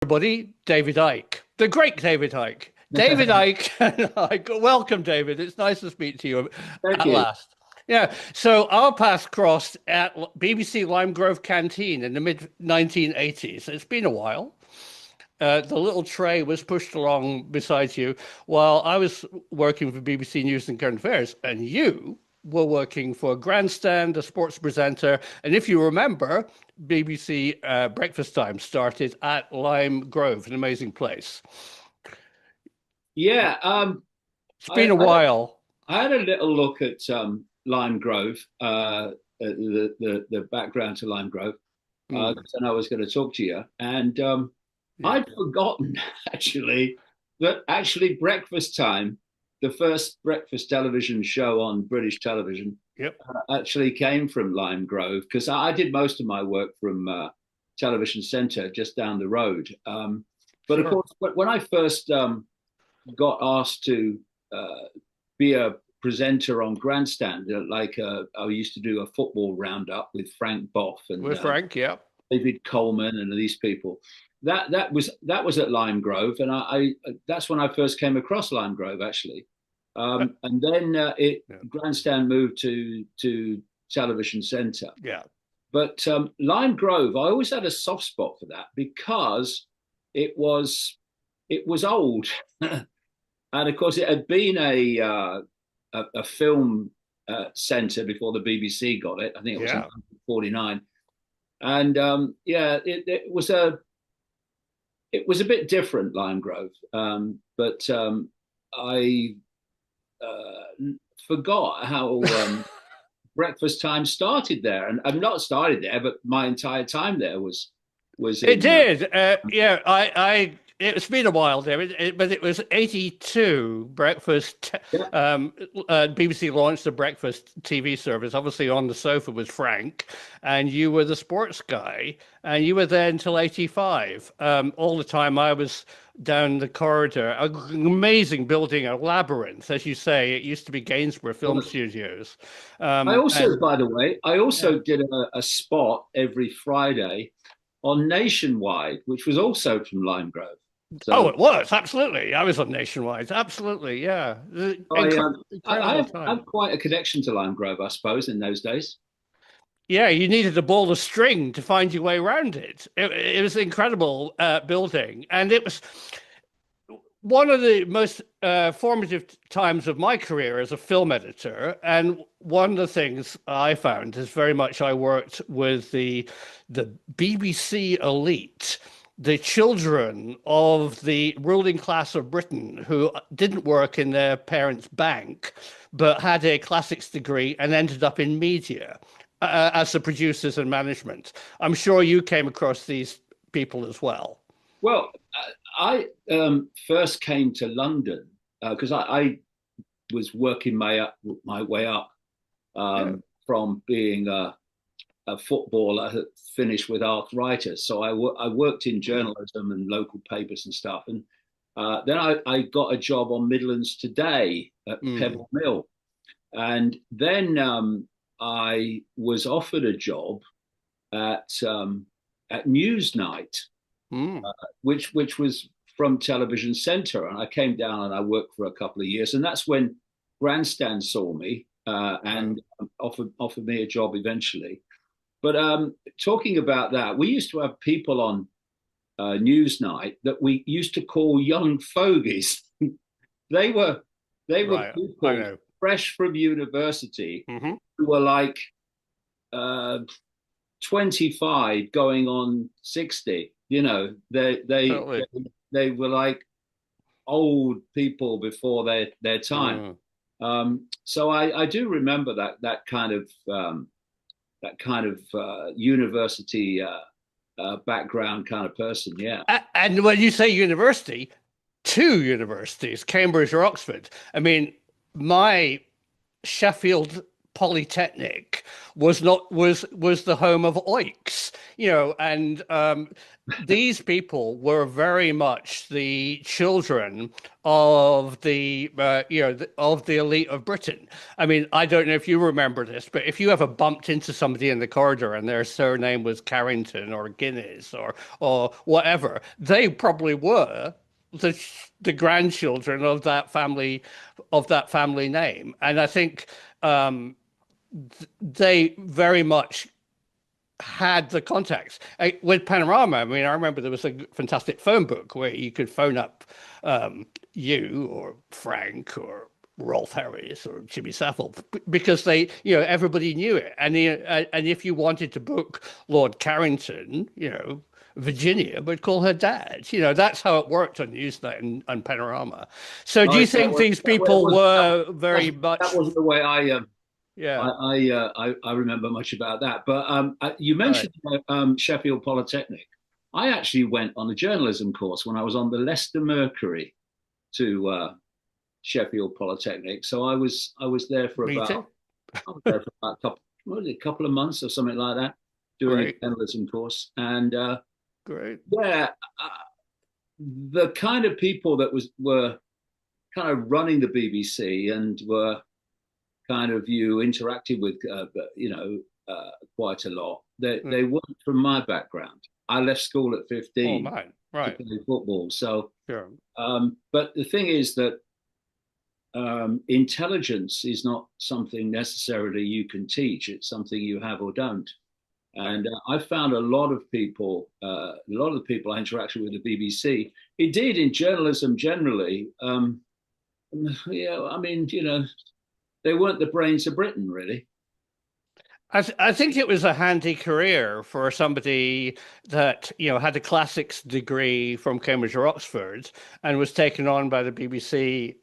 Everybody, David Icke, the great David Icke. David Icke and welcome, David. It's nice to speak to you Thank at you. last. Yeah, so our paths crossed at BBC Lime Grove Canteen in the mid 1980s. It's been a while. The little tray was pushed along beside you while I was working for BBC News and Current Affairs, and you were working for Grandstand, a sports presenter. And if you remember, BBC Breakfast Time started at Lime Grove, an amazing place. Yeah, It's I, been a I while. I had a little look at Lime Grove, at the background to Lime Grove, Mm, 'cause I know I was going to talk to you, and yeah. I'd forgotten actually that actually Breakfast Time, the first breakfast television show on British television, Yep. actually came from Lime Grove because I did most of my work from Television Centre just down the road. But of Sure. course, when I first got asked to uh, be a presenter on Grandstand. I used to do a football roundup with Frank Boff and With Frank, yeah. David Coleman and these people. That was at Lime Grove, and that's when I first came across Lime Grove actually. Uh, And then yeah. Grandstand moved to Television Centre. Yeah. But Lime Grove, I always had a soft spot for that because it was it was old. And of course, it had been a film centre before the BBC got it. I think it was in Yeah. 1949, and yeah, it was a bit different, Lime Grove. But I forgot how breakfast time started there, and I've not started there, but my entire time there was It in. did. Yeah, it's been a while, David, but it was 82 breakfast. Yeah, BBC launched the breakfast TV service. Obviously, on the sofa was Frank, and you were the sports guy, and you were there until 85. All the time I was down the corridor, an amazing building, a labyrinth, as you say. It used to be Gainsborough Film Studios. I also, And by the way, I yeah. also did a spot every Friday on Nationwide, which was also from Lime Grove. Oh, So it was absolutely. I was on Nationwide. Absolutely, yeah. I, I Incredible have time. quite a connection to Lime Grove, I suppose, in those days. Yeah, you needed a ball of string to find your way around it. It was an incredible building, and it was one of the most formative times of my career as a film editor. And one of the things I found is very much I worked with the BBC elite, the children of the ruling class of Britain who didn't work in their parents' bank, but had a classics degree and ended up in media as the producers and management. I'm sure you came across these people as well. Well, I first came to London because I was working my way up Yeah. from being a footballer who finished with arthritis. So I worked in journalism and local papers and stuff. And then I got a job on Midlands Today at Mm. Pebble Mill. And then I was offered a job at Newsnight, Mm. which was from Television Centre. And I came down and I worked for a couple of years. And that's when Grandstand saw me Wow. and offered me a job eventually. But talking about that, we used to have people on Newsnight that we used to call young fogies. they were they were Right. I people know. fresh from university Hmm. who were like uh, 25 going on 60. You know, Totally. they were like old people before their time. Mm. So I do remember that kind of university background kind of person. Yeah. And when you say university, two universities, Cambridge or Oxford. I mean, my Sheffield Polytechnic was not was the home of oiks, and these people were very much the children of the of the elite of Britain. I mean, I don't know if you remember this, but if you ever bumped into somebody in the corridor and their surname was Carrington or Guinness or whatever, they probably were the grandchildren of that family name. And I think they very much had the contacts. With Panorama, I mean, I remember there was a fantastic phone book where you could phone up you or Frank or Rolf Harris or Jimmy Savile because they, everybody knew it. And if you wanted to book Lord Carrington, Virginia would call her dad. That's how it worked on Newsnight and Panorama. So do you think these people were very much? That wasn't the way Yeah. I remember much about that. But you mentioned Sheffield Polytechnic. I actually went on a journalism course when I was on the Leicester Mercury to Sheffield Polytechnic. So I was there for about a couple of months or something like that, doing a journalism course. And great. Yeah, the kind of people that were kind of running the BBC and were kind of you interacted with, quite a lot. They weren't from my background. I left school at 15 to play football. So, sure. But the thing is that intelligence is not something necessarily you can teach. It's something you have or don't. And I found a lot of the people I interacted with the BBC, indeed in journalism generally, I mean, they weren't the brains of Britain, really. I think it was a handy career for somebody that, had a classics degree from Cambridge or Oxford and was taken on by the BBC,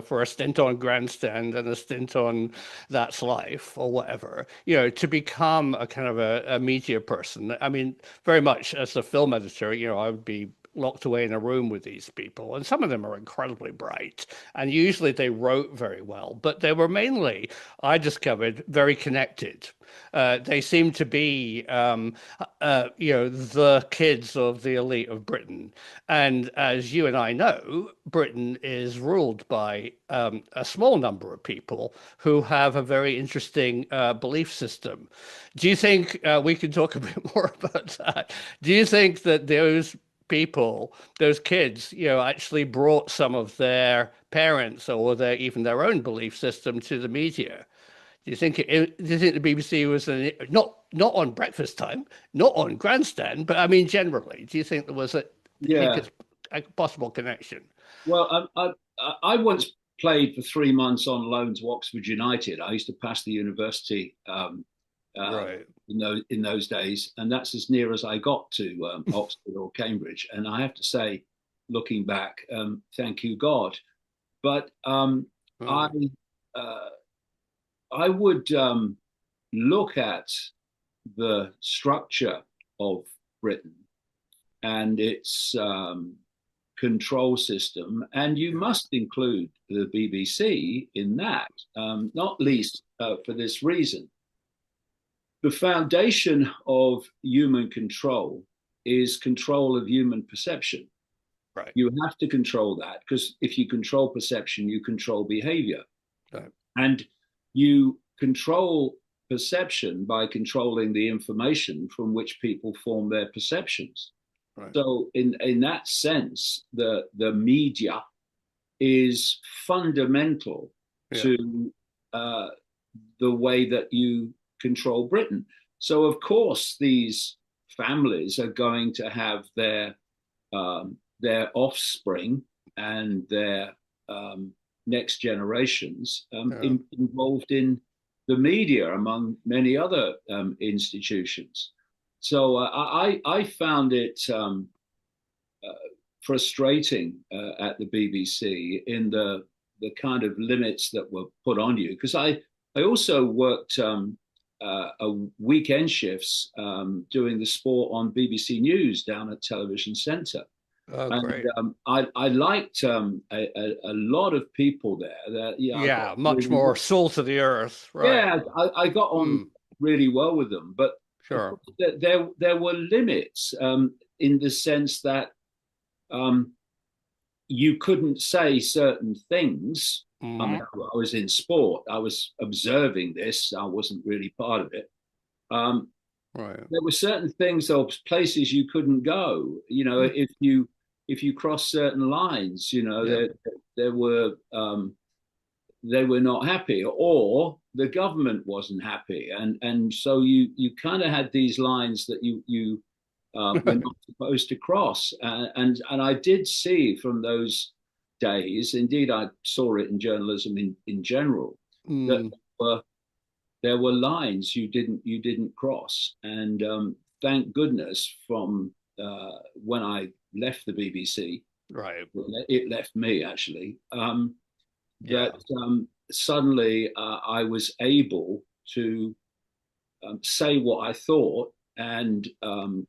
for a stint on Grandstand and a stint on That's Life or whatever, to become a kind of a media person. I mean, very much as a film editor, I would be locked away in a room with these people, and some of them are incredibly bright, and usually they wrote very well, but they were mainly, I discovered, very connected. They seemed to be, the kids of the elite of Britain, and as you and I know, Britain is ruled by a small number of people who have a very interesting belief system. Do you think we can talk a bit more about that? Do you think that those people, those kids, actually brought some of their parents or even their own belief system to the media? Do you think the BBC was not on breakfast time, not on Grandstand, but I mean generally? Do you think there was do you think it's a possible connection? Well, I once played for 3 months on loan to Oxford United. I used to pass the university in those days, and that's as near as I got to Oxford or Cambridge. And I have to say, looking back, thank you God. But I would look at the structure of Britain and its control system, and you must include the BBC in that, not least for this reason. The foundation of human control is control of human perception. Right. You have to control that, because if you control perception, you control behavior. Right. And you control perception by controlling the information from which people form their perceptions. Right. So in that sense, the media is fundamental to the way that you control Britain. So of course these families are going to have their offspring and their next generations involved in the media, among many other institutions. So I found it frustrating at the BBC in the kind of limits that were put on you, because I also worked weekend shifts doing the sport on BBC News down at Television Centre. Oh, And great. I liked a lot of people there. That yeah, I got Yeah, much really more salt of the earth. Right. yeah, I got on Hmm. really well with them. But of Sure. course, there were limits in the sense that um, you couldn't say certain things. I mean, Hmm. I was in sport. I was observing this. I wasn't really part of it. Um, Right. there were certain things or places you couldn't go. You know, Hmm. if you cross certain lines, you know, Yeah. there were they were not happy, or the government wasn't happy, and so you kind of had these lines that you were not supposed to cross, and I did see from those days, indeed, I saw it in journalism in general, that Mm, were there were lines you didn't cross, and thank goodness from when I left the BBC, right. it left me actually. Yeah. That suddenly I was able to say what I thought and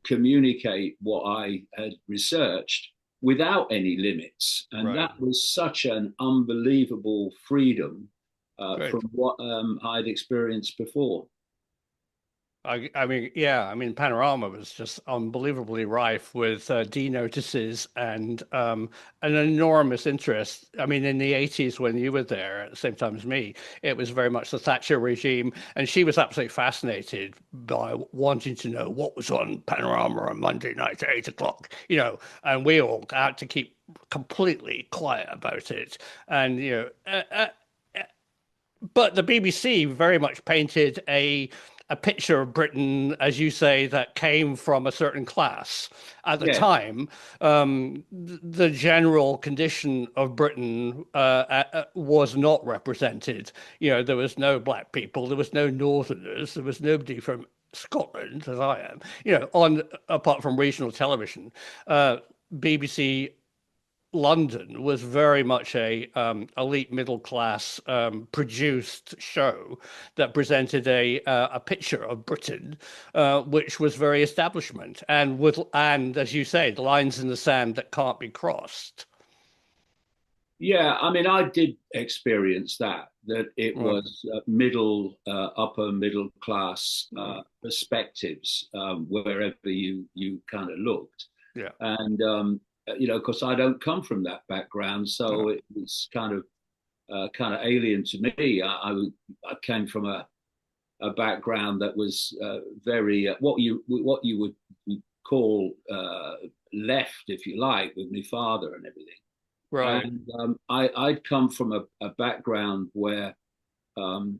communicate what I had researched without any limits. And Right. that was such an unbelievable freedom Great. from what I'd experienced before. I mean, yeah, I mean, Panorama was just unbelievably rife with D-notices and an enormous interest. I mean, in the 80s when you were there at the same time as me, it was very much the Thatcher regime, and she was absolutely fascinated by wanting to know what was on Panorama on Monday night at 8 o'clock, and we all had to keep completely quiet about it. And, but the BBC very much painted a picture of Britain, as you say, that came from a certain class. At the Yeah, time, the general condition of Britain was not represented. There was no black people, there was no Northerners, there was nobody from Scotland, as I am, on apart from regional television. BBC London was very much a elite middle class produced show that presented a picture of Britain, which was very establishment and as you say, the lines in the sand that can't be crossed. yeah. I mean, I did experience that. That it Right, was upper middle class right, perspectives wherever you kind of looked. yeah, And because I don't come from that background, no, so it's kind of alien to me. I came from a background that was very what you would call left, if you like, with my father and everything. right, And I'd come from a background where um,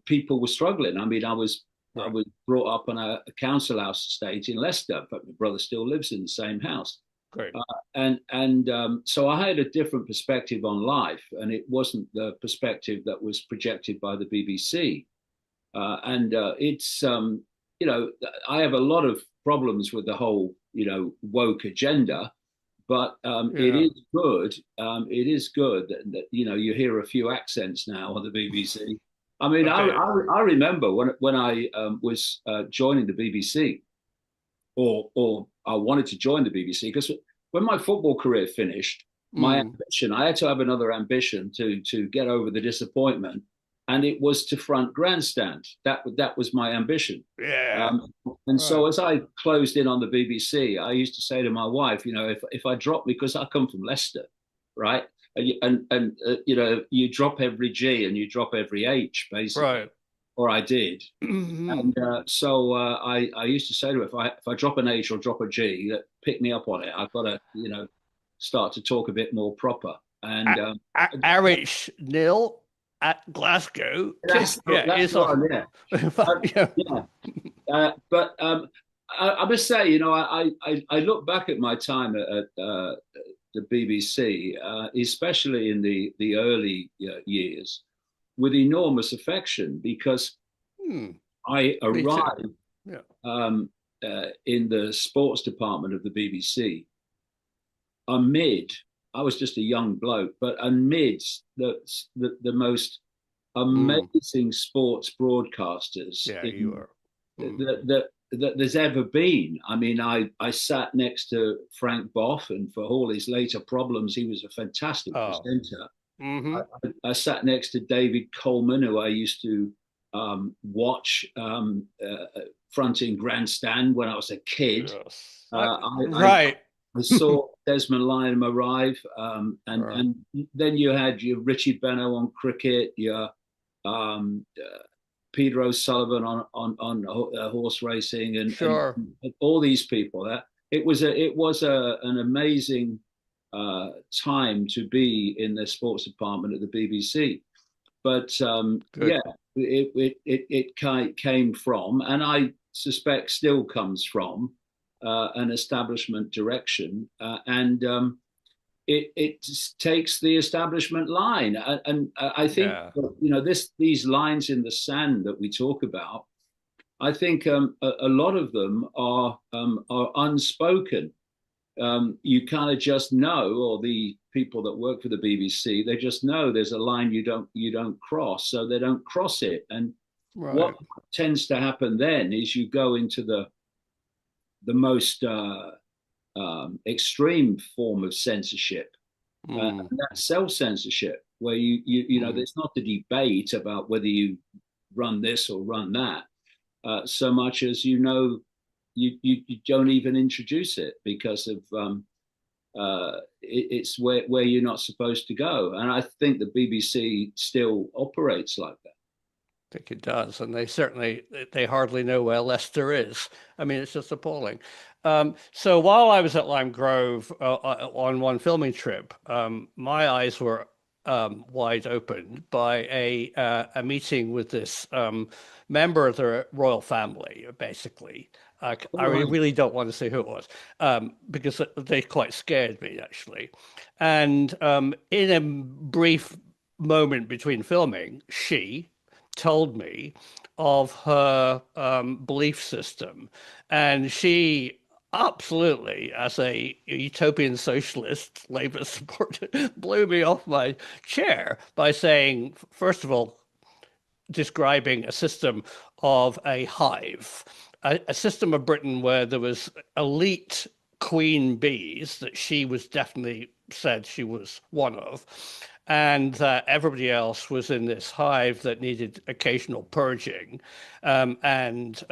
people were struggling. I mean, I right, was brought up on a council house estate in Leicester. In fact, my brother still lives in the same house. great, And so I had a different perspective on life, and it wasn't the perspective that was projected by the BBC. And it's I have a lot of problems with the whole woke agenda, but it yeah, is good. It is good that you hear a few accents now on the BBC. I mean, okay, I remember when I was joining the BBC, or I wanted to join the BBC because when my football career finished, my mm, ambition, I had to have another ambition to get over the disappointment, and it was to front grandstand. That was my ambition. yeah, Um, and right, so as I closed in on the BBC, I used to say to my wife, if I drop because I come from Leicester, right? And you drop every G and you drop every H basically, right. or I did. Mhm. And so I used to say to her, if I drop an H or drop a G, pick me up on it. I've got to, start to talk a bit more proper. And Irish nil at Glasgow. Yeah, that's it's the one, yeah. yeah. Yeah. But I must say, I look back at my time at the BBC, especially in the early years, with enormous affection because Hmm, I me too. arrived Yeah. in the sports department of the BBC amid, I was just a young bloke, but amidst the most Mm, amazing sports broadcasters yeah, you in are. Mm, that that there's ever been. I mean, I sat next to Frank Boff, and for all his later problems, he was a fantastic Oh. presenter. Hmm. I sat next to David Coleman, who I used to watch fronting Grandstand when I was a kid. Yes. Uh, Right. I saw Desmond Lynam arrive, Right. and then you had your Richie Beno on cricket, your Peter O'Sullivan on horse racing, Sure. and all these people. It was an amazing time to be in the sports department at the BBC. But Good. yeah, it came from, and I suspect still comes from, an establishment direction, and it takes the establishment line, and I think, Yeah. these lines in the sand that we talk about. I think a lot of them are unspoken. You kind of just know, or the people that work for the BBC, they just know there's a line you don't cross, so they don't cross it. And what Right. tends to happen then is you go into the most extreme form of censorship, Mm. and that's self censorship, where you Mm. there's not the debate about whether you run this or run that, so much as you don't even introduce it because of it's where you're not supposed to go. And I think the BBC still operates like that. I think it does, and they hardly know where Leicester is. I mean, it's just appalling. So while I was at Lime Grove on one filming trip, my eyes were wide open by a meeting with this member of the royal family, basically. I All right. really don't want to say who it was, because they quite scared me, actually. And in a brief moment between filming, she told me of her belief system. And she absolutely, as a utopian socialist, Labour supporter, blew me off my chair by saying, first of all, describing a system of a hive, a system of Britain where there was elite queen bees that she was definitely said she was one of, and that everybody else was in this hive that needed occasional purging, and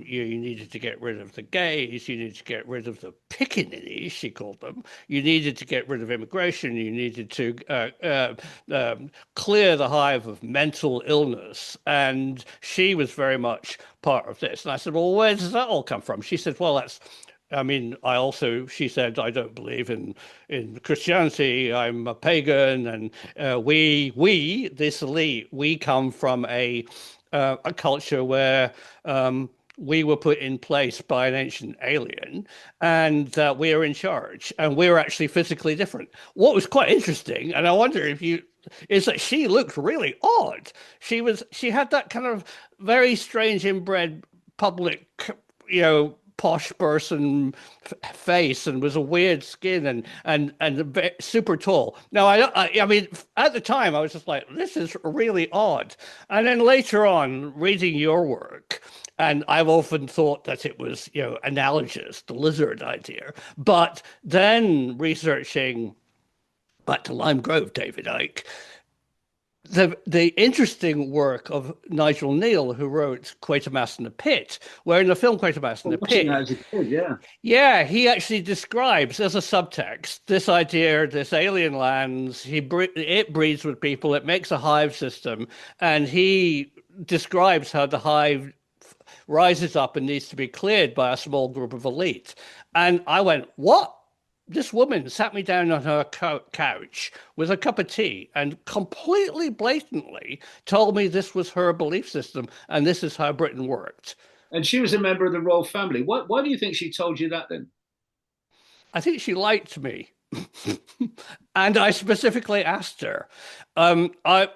you needed to get rid of the gays, you needed to get rid of the pickaninnies, she called them, you needed to get rid of immigration, you needed to clear the hive of mental illness, and she was very much part of this. And I said, well, where does that all come from? She said, well, that's I mean, she said, I don't believe in Christianity. I'm a pagan, and this elite, we come from a culture where we were put in place by an ancient alien, and that we are in charge, and we're actually physically different. What was quite interesting, and I wonder if you, is that she looked really odd. She had that kind of very strange inbred public, posh person face, and was a weird skin, and super tall. Now, I mean, at the time, I was just like, this is really odd. And then later on, reading your work, and I've often thought that it was, analogous, the lizard idea. But then researching back to Lime Grove, David Icke, the interesting work of Nigel Neal, who wrote Quatermass in the Pit, where in the film Quatermass in Well, the watching that Pit, as a kid, yeah. yeah, he actually describes as a subtext this idea, this alien lands, it breeds with people, it makes a hive system, and he describes how the hive rises up and needs to be cleared by a small group of elite. And I went, what? This woman sat me down on her couch with a cup of tea and completely blatantly told me this was her belief system and this is how Britain worked. And she was a member of the royal family. Why do you think she told you that then? I think she liked me. And I specifically asked her. I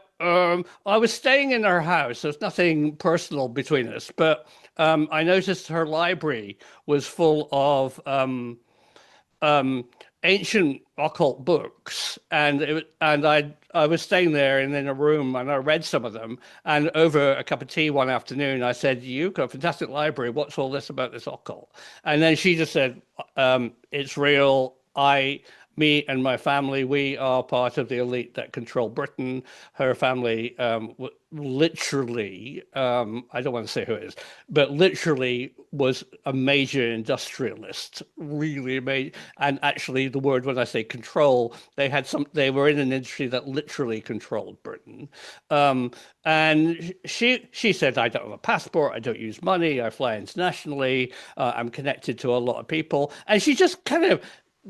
was staying in her house. There's nothing personal between us, but I noticed her library was full of ancient occult books, and I was staying there and in a room, and I read some of them. And over a cup of tea one afternoon, I said, "You've got a fantastic library. What's all this about this occult?" And then she just said, "It's real. Me and my family, we are part of the elite that control Britain." Her family, literally, I don't want to say who it is, but literally was a major industrialist, really made. And actually, the word when I say control, they were in an industry that literally controlled Britain. And she said, "I don't have a passport. I don't use money. I fly internationally. I'm connected to a lot of people." And she just kind of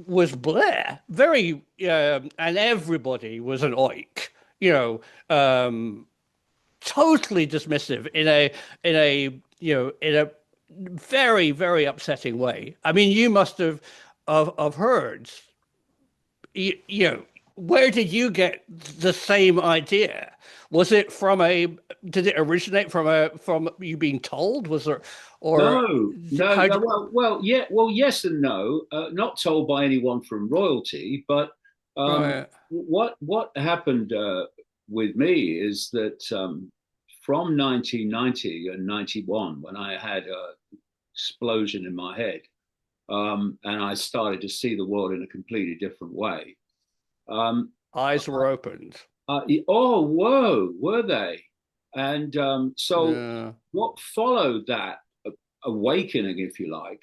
was Blair, very, and everybody was an oik, you know, totally dismissive in a very, very upsetting way. I mean, you must have heard, you know, where did you get the same idea? Was it from did it originate from you being told? Was there, or No, no, how no. did, Well, yes and no. Not told by anyone from royalty, but right, what happened with me is that from 1990 and 91, when I had a explosion in my head, and I started to see the world in a completely different way. Um, eyes were opened. oh, whoa, were they? And so Yeah. what followed that awakening, if you like,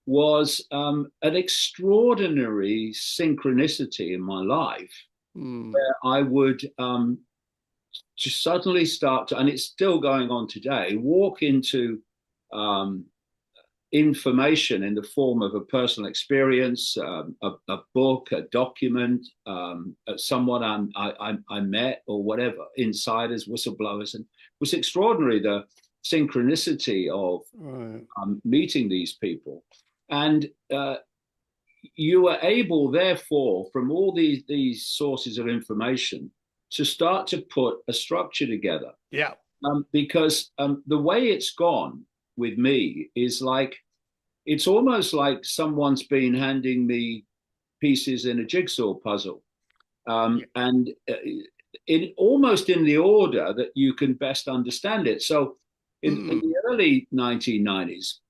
was an extraordinary synchronicity in my life Hmm. where I would just suddenly start to, and it's still going on today, walk into um, information in the form of a personal experience, a book, a document, someone I met, or whatever, insiders, whistleblowers. And it was extraordinary the synchronicity of Right. meeting these people. And you were able, therefore, from all these sources of information, to start to put a structure together. Yeah. Because the way it's gone with me is like, it's almost like someone's been handing me pieces in a jigsaw puzzle. Yeah. And in almost in the order that you can best understand it. So in Hmm. the early 1990s,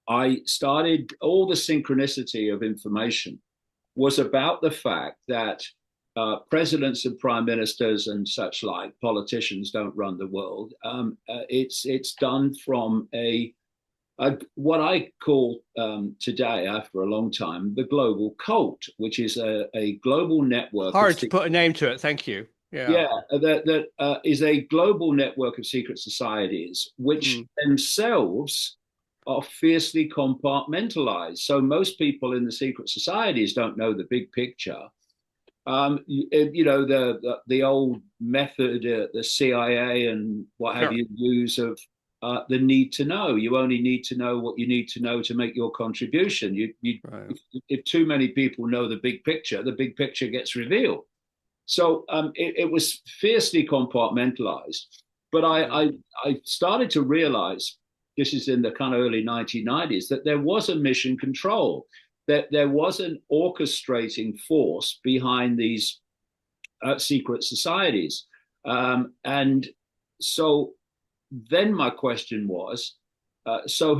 I started, all the synchronicity of information was about the fact that presidents and prime ministers and such like politicians don't run the world. It's done from what I call today, after a long time, the global cult, which is a global network of Hard to put a name to it. Thank you. Yeah. yeah, that is a global network of secret societies, Hmm. which themselves are fiercely compartmentalized. So most people in the secret societies don't know the big picture. The old method, the CIA and what have Sure. you use of the need to know. You only need to know what you need to know to make your contribution. Right. If too many people know the big picture gets revealed. So it was fiercely compartmentalized. But Yeah. I started to realize, this is in the kind of early 1990s, that there was a mission control, that there was an orchestrating force behind these secret societies. And so then my question was, so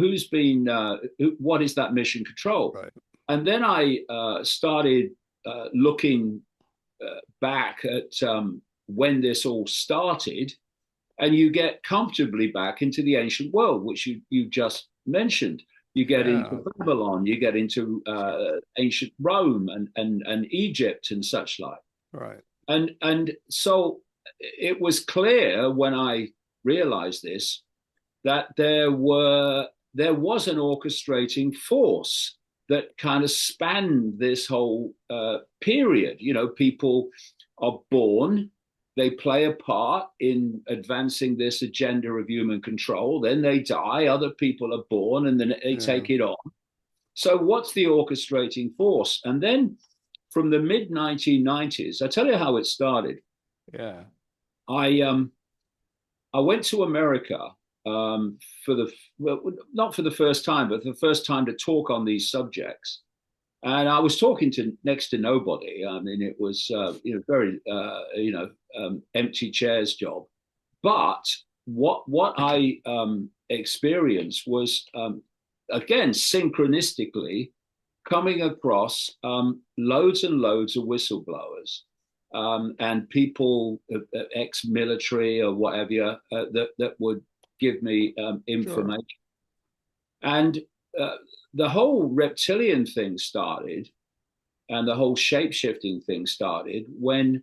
what is that mission control? Right. And then I started looking back at when this all started, and you get comfortably back into the ancient world, which you just mentioned. You get Yeah. into Babylon, you get into ancient Rome and Egypt and such like. Right. And so it was clear when I realized this that there was an orchestrating force that kind of spanned this whole period. You know, people are born, they play a part in advancing this agenda of human control, then they die, other people are born, and then they Yeah. take it on. So, what's the orchestrating force? And then from the mid 1990s, I tell you how it started. Yeah. I I went to America for the well, not for the first time, but for the first time to talk on these subjects. And I was talking to next to nobody. I mean, it was very empty chairs job. But what I experienced was again synchronistically coming across loads and loads of whistleblowers and people, ex-military or whatever, that would give me information. Sure. And the whole reptilian thing started, and the whole shape-shifting thing started when,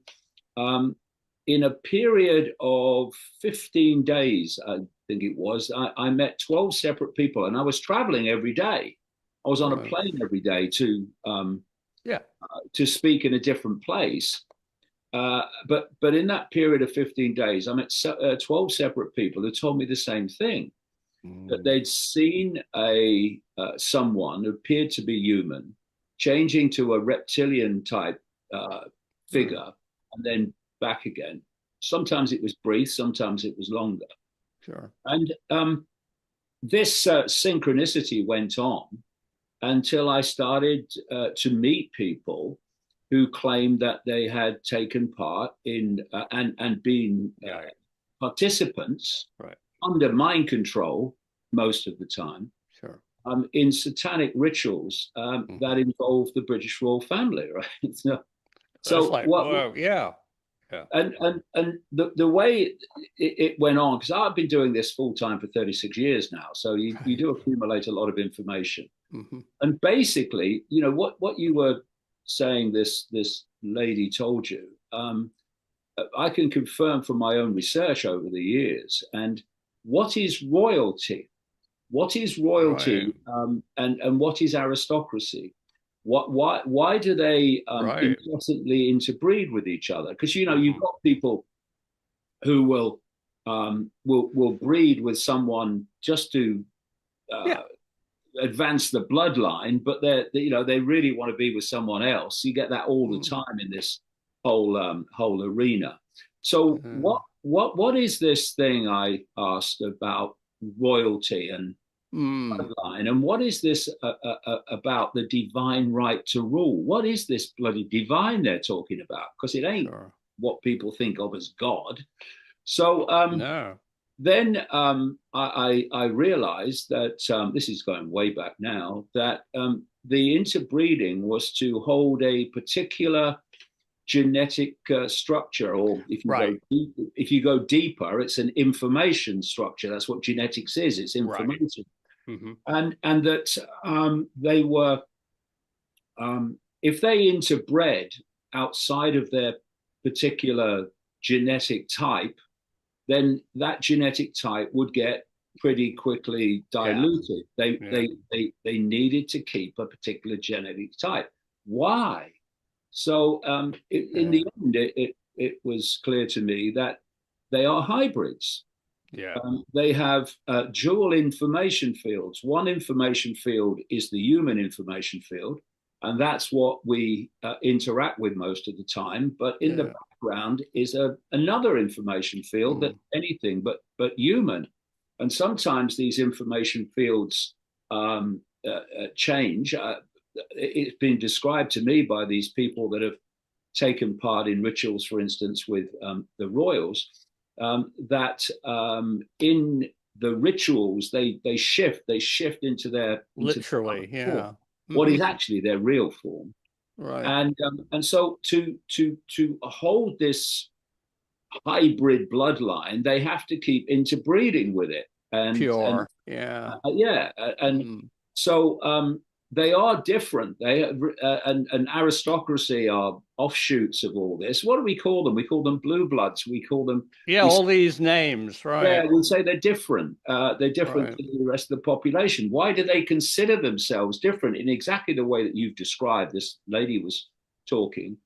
in a period of 15 days, I think it was, I met 12 separate people, and I was traveling every day. I was on a plane every day to speak in a different place. But in that period of 15 days, I met 12 separate people who told me the same thing, that they'd seen someone who appeared to be human changing to a reptilian type figure and then back again. Sometimes it was brief, sometimes it was longer. Sure. And this synchronicity went on until I started to meet people who claimed that they had taken part in and been participants under mind control most of the time, in satanic rituals that involve the British royal family, right? So like, and the way it went on, because I've been doing this full time for 36 years now, so you do accumulate a lot of information. And basically, what you were saying, this lady told you, I can confirm from my own research over the years. And what is royalty? What is royalty? And what is aristocracy? Why do they implicitly interbreed with each other? Because you've got people who will breed with someone just to advance the bloodline, but they really want to be with someone else. You get that all the time in this whole arena. So what is this thing I asked about royalty and bloodline, and what is this about the divine right to rule? What is this bloody divine they're talking about? Because it ain't what people think of as God. So then I realized that this is going way back now, that the interbreeding was to hold a particular genetic structure, or if you go deeper, it's an information structure. That's what genetics is. It's information. And that they were, if they interbred outside of their particular genetic type, then that genetic type would get pretty quickly diluted. They needed to keep a particular genetic type. Why? So in the end, it was clear to me that they are hybrids. They have dual information fields. One information field is the human information field, and that's what we interact with most of the time. But in the background is another information field that's anything but human. And sometimes these information fields change. It's been described to me by these people that have taken part in rituals, for instance, with the royals, that in the rituals they shift into their literally form, what is actually their real form, and so to hold this hybrid bloodline, they have to keep interbreeding with it, and pure, so they are different. They and aristocracy are offshoots of all this. What do we call them? We call them blue bloods. We call them all these names, right? Yeah, we say they're different. They're different to the rest of the population. Why do they consider themselves different in exactly the way that you've described? This lady was talking.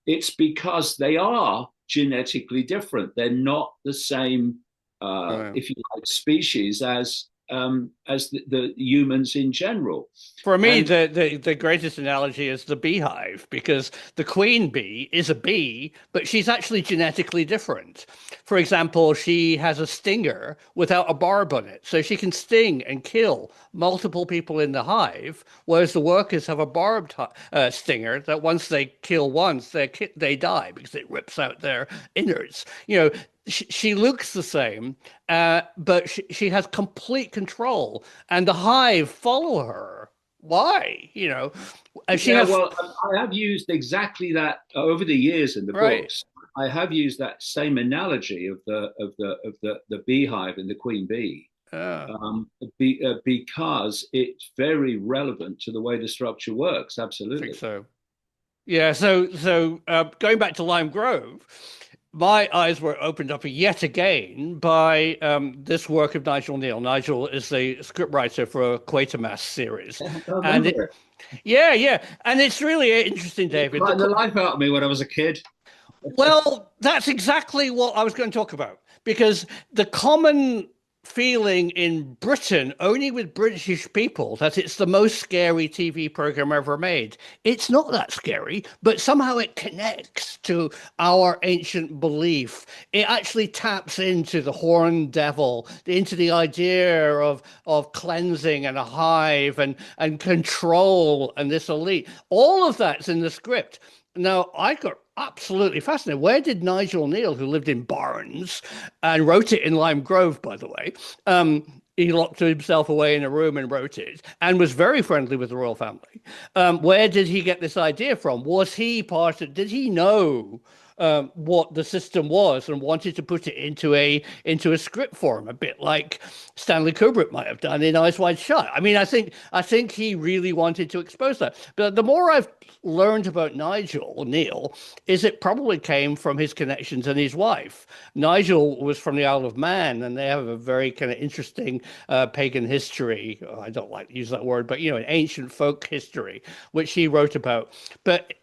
It's because they are genetically different. They're not the same, if you like, species as the humans in general. For me, And the greatest analogy is the beehive, because the queen bee is a bee, but she's actually genetically different. For example, she has a stinger without a barb on it, so she can sting and kill multiple people in the hive, whereas the workers have a barbed stinger that once they kill once, they die because it rips out their innards. She looks the same, but she has complete control, and the hive follow her. Why? She yeah, has, well, I have used exactly that over the years in the right. books. I have used that same analogy of the beehive and the queen bee, Uh, because it's very relevant to the way the structure works. I think Absolutely. so. Yeah. So going back to Lime Grove, my eyes were opened up yet again by this work of Nigel Neal. Nigel is the scriptwriter for a Quatermass series, I and remember it. yeah, and it's really interesting, It David. frightened the life out of me when I was a kid. Well, that's exactly what I was going to talk about, because the common feeling in Britain, only with British people, that it's the most scary TV program ever made. It's not that scary, but somehow it connects to our ancient belief. It actually taps into the horned devil, into the idea of cleansing and a hive and control and this elite. All of that's in the script. Now, I got absolutely fascinated. Where did Nigel Neal, who lived in Barnes and wrote it in Lime Grove, by the way, he locked himself away in a room and wrote it and was very friendly with the royal family. Where did he get this idea from? Was he part of, did he know what the system was and wanted to put it into a script form, a bit like Stanley Kubrick might have done in Eyes Wide Shut? I mean, I think he really wanted to expose that. But the more I've learned about Nigel Neal, is it probably came from his connections and his wife. Nigel was from the Isle of Man, and they have a very kind of interesting pagan history. I don't like to use that word, but an ancient folk history, which he wrote about. But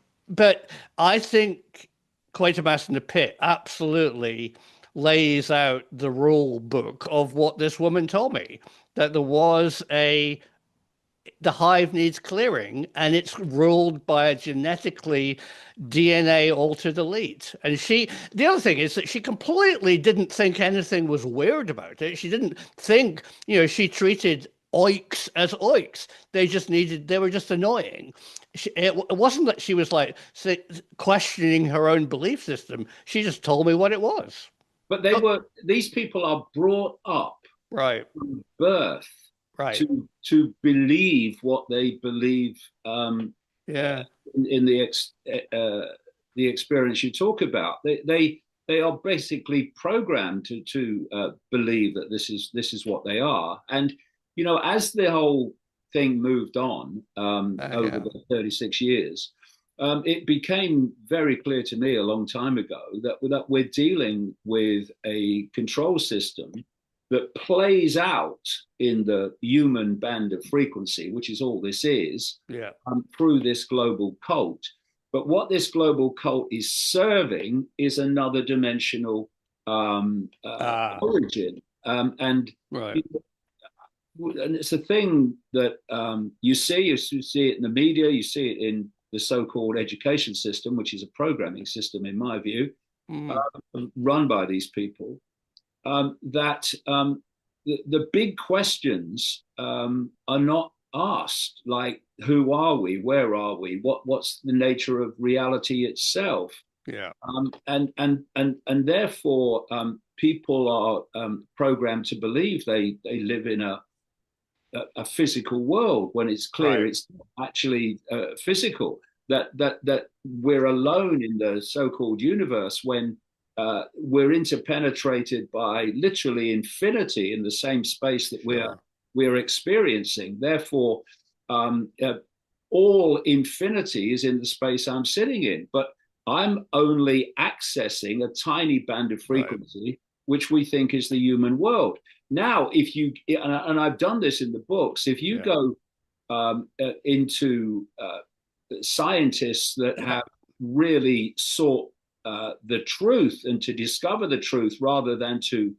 I think Quatermass in the Pit absolutely lays out the rule book of what this woman told me, that there was the hive needs clearing, and it's ruled by a genetically DNA altered elite. And the other thing is that she completely didn't think anything was weird about it. She didn't think, she treated oiks as oiks. They were just annoying. It wasn't that she was like questioning her own belief system. She just told me what it was. But Oh, these people are brought up right, from birth right. to believe what they believe, Yeah, in the experience you talk about. They are basically programmed to believe that this is what they are. And as the whole thing moved on, over yeah, the 36 years, it became very clear to me a long time ago that we're dealing with a control system that plays out in the human band of frequency, which is all this is, yeah. through this global cult. But what this global cult is serving is another dimensional Ah, origin. right. And it's a thing that you see it in the media, you see it in the so-called education system, which is a programming system, in my view, Mm, run by these people. That the big questions are not asked, like who are we, where are we, what's the nature of reality itself, yeah, and therefore people are programmed to believe they live in a physical world when it's clear right. it's not actually physical. That we're alone in the so-called universe when we're interpenetrated by literally infinity in the same space that Sure. we're experiencing. Therefore, all infinity is in the space I'm sitting in, but I'm only accessing a tiny band of Right. frequency, which we think is the human world. Now, if you, and I've done this in the books, if you Yeah. go into scientists that Yeah. have really sought the truth and to discover the truth rather than to,